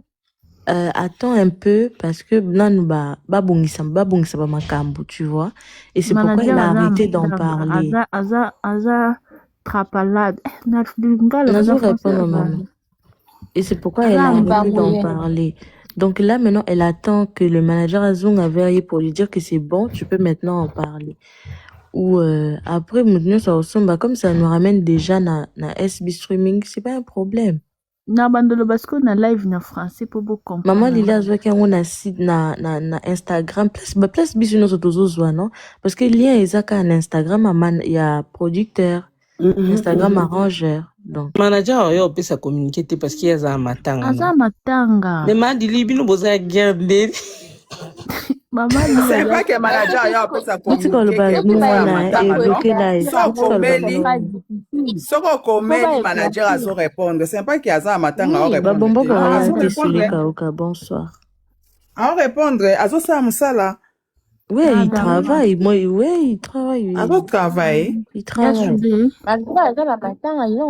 attends un peu parce que nanu ba bongisa ba makambo, tu vois, et c'est pourquoi il a arrêté d'en parler. Aza trapalade et c'est pourquoi elle a arrêté d'en parler. Donc là, maintenant, elle attend que le manager Azung a vérifié pour lui dire que c'est bon, tu peux maintenant en parler. Ou après, maintenant, ça ressemble comme ça nous ramène déjà na SB Streaming, c'est pas un problème. Na bandolo parce qu'on a live na français pour beaucoup comprendre. Maman Lila zoa ki on a site na Instagram place biso no sotozo zoa non parce que lien ezaka na Instagram il y a producteur, Instagram arrangeur. Donc manager yo peut ça communiquer parce qu'il y a matanga. Aza matanga. Le man Lili bino boza garder. Maman c'est pas que manager yo peut ça communiquer. Soko comment manager a so répondre, c'est pas qu'il y a ça matanga répondre. Bonsoir. À répondre, azo ça musala. Oui, il travaille. Il travaille. À votre travail. Il travaille. Il est en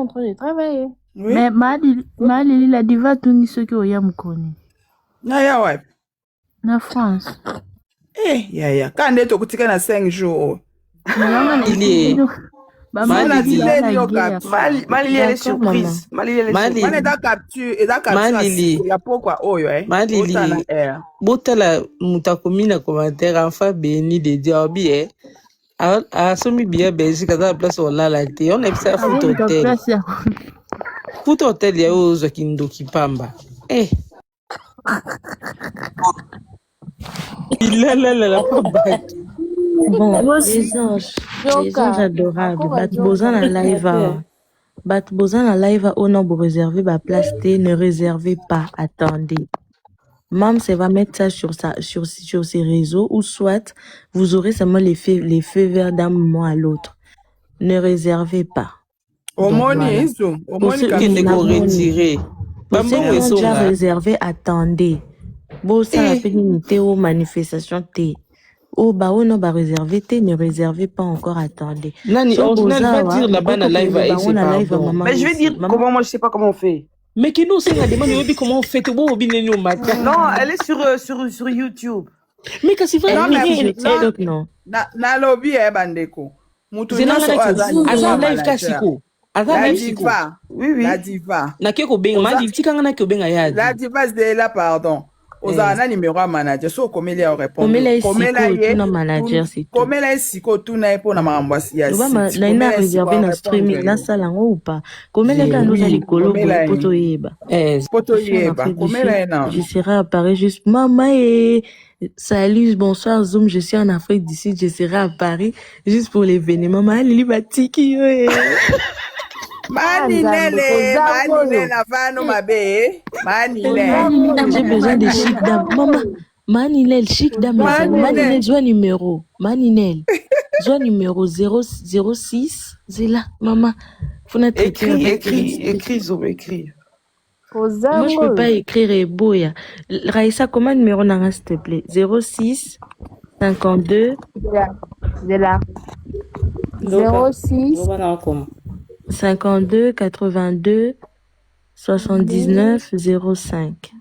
train de travailler. Oui. Mais Malili la diva tungi soki oya mukoni. Ya ouais. Na France. Ya. Quand est-ce que tu as 5 jours? Il est. Malili elle est surprise. Malili elle est surprise. On est dans capture et dans capture. Ya pourquoi oyo Malili. Botala mutakomi na commentaire enfin béni de Dieu a somi bien Belgique à la place on l'a laté. On est ça foot hôtel. Foot hôtel ya ozo kindo kipamba. Il la pas battu. Bon, les anges adorables. Batbozan la live au nombre réservé, place T, ne réservez pas, attendez. Mam, ça va mettre ça sur ses réseaux, ou soit vous aurez seulement les feux verts d'un moment à l'autre. Ne réservez pas. Au moins, retiré. Vous déjà réservé, attendez. Bon, ça la pénalité aux manifestations T. Oh, bah, on a réservé, ne réservez pas encore, attendez. Nani, on va dire là-bas, la live, mais je vais dire comment moi, je sais pas comment on fait. Mais qui nous sait, comment on fait, non, elle est sur YouTube. Mais qu'est-ce que c'est vrai? Non. Na lobby, bandeko. C'est la live kasiko. La diva. Oui. La diva. Na keko benga, mandi, tika ngana keko benga yadi. La diva, c'est là, pardon. Ozana numéro à manager so komele ya répondre komela esiko tuna epo na mamboisi ya site na ina réservé na streaming na sala ngo ou pas komela ka nous ali kolo poto yeba komela na je serai à Paris juste maman et salut bonsoir Zoom je suis en Afrique du Sud je serai à Paris juste pour l'événement maman Lili batiki yo Maninele avano mabe. Maninele. J'ai besoin de chic dame. Maman, Maninel, chic dame. Maninel, joie numéro. Maninel, joie numéro 006. C'est là, maman. Faut écris, Zoom, écris. Moi, je peux pas écrire Eboya. Raïssa, comment numéro n'a s'il te plaît? 06 52. C'est là. 06 52 82 79 05.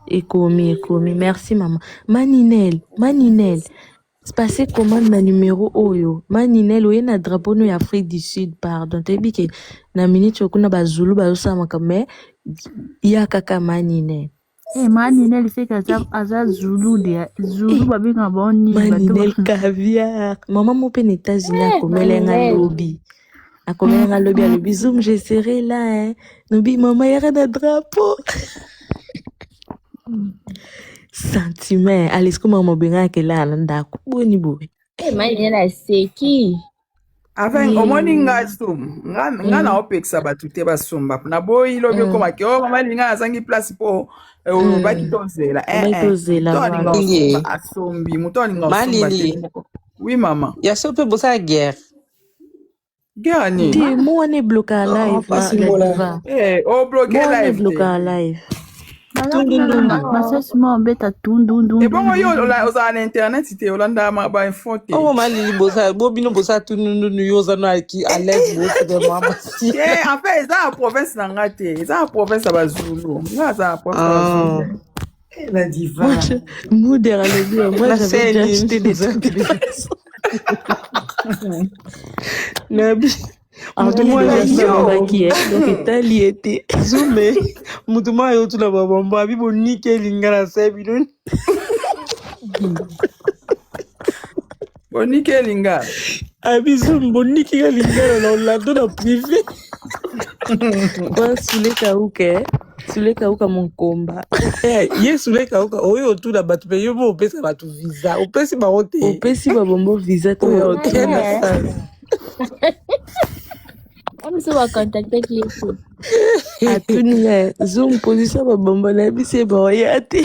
Et commis. Merci maman. Maninel. C'est passé commande na numéro oyo. Maninel oye na drapeau no Afrique du Sud pardon. Tebi ke na minute okuna ba Zulu ba osama kame ya kaka Maninel. Maninel fait que Zulu babinga boni Maninel caviar. Maman mon pen États-Unis a komelenga lobby. A komelenga lobby a lobby Zoom je serai là hein. Nobi maman yara na drapeau. Sentiment. Allez ce que maman benga ke là nda ko boni boy. Maninel c'est qui? Enfin, au moins, nga na opekisa batute basomba na boyi lobi okoma ke o mama linga azangi place po baki tozela asombi muto alinga osomba. Oui maman. Ya so pe bosa guerre ni. Ti moi ne bloquer live là. Bloquer live. Bloquer live. Masesima beta tundundu. Et bon yo oza na internet ite olanda ba info te. Malili bosa bobino bosa tundundu yoza na ki à l'aise de mama. En fait, ça province na ngate, ça province ba Zulu. Ça province. La diva. Moi derrière le bio, moi j'avais déjà acheté des trucs. Nabi donc etali ete zume mutuma yo tula babamba bibo nike lingara sebi bonike linga abizum bonike lingara na olando na privé kwa sule kauka monkomba ye sule kauka oyo tula batu pe yo mo pesa batu visa opesi ba hote opesi ba bombo visa to ya hotel na salle. On se va contacter qui est à tout le Zoom position ba bombo na bise ba yate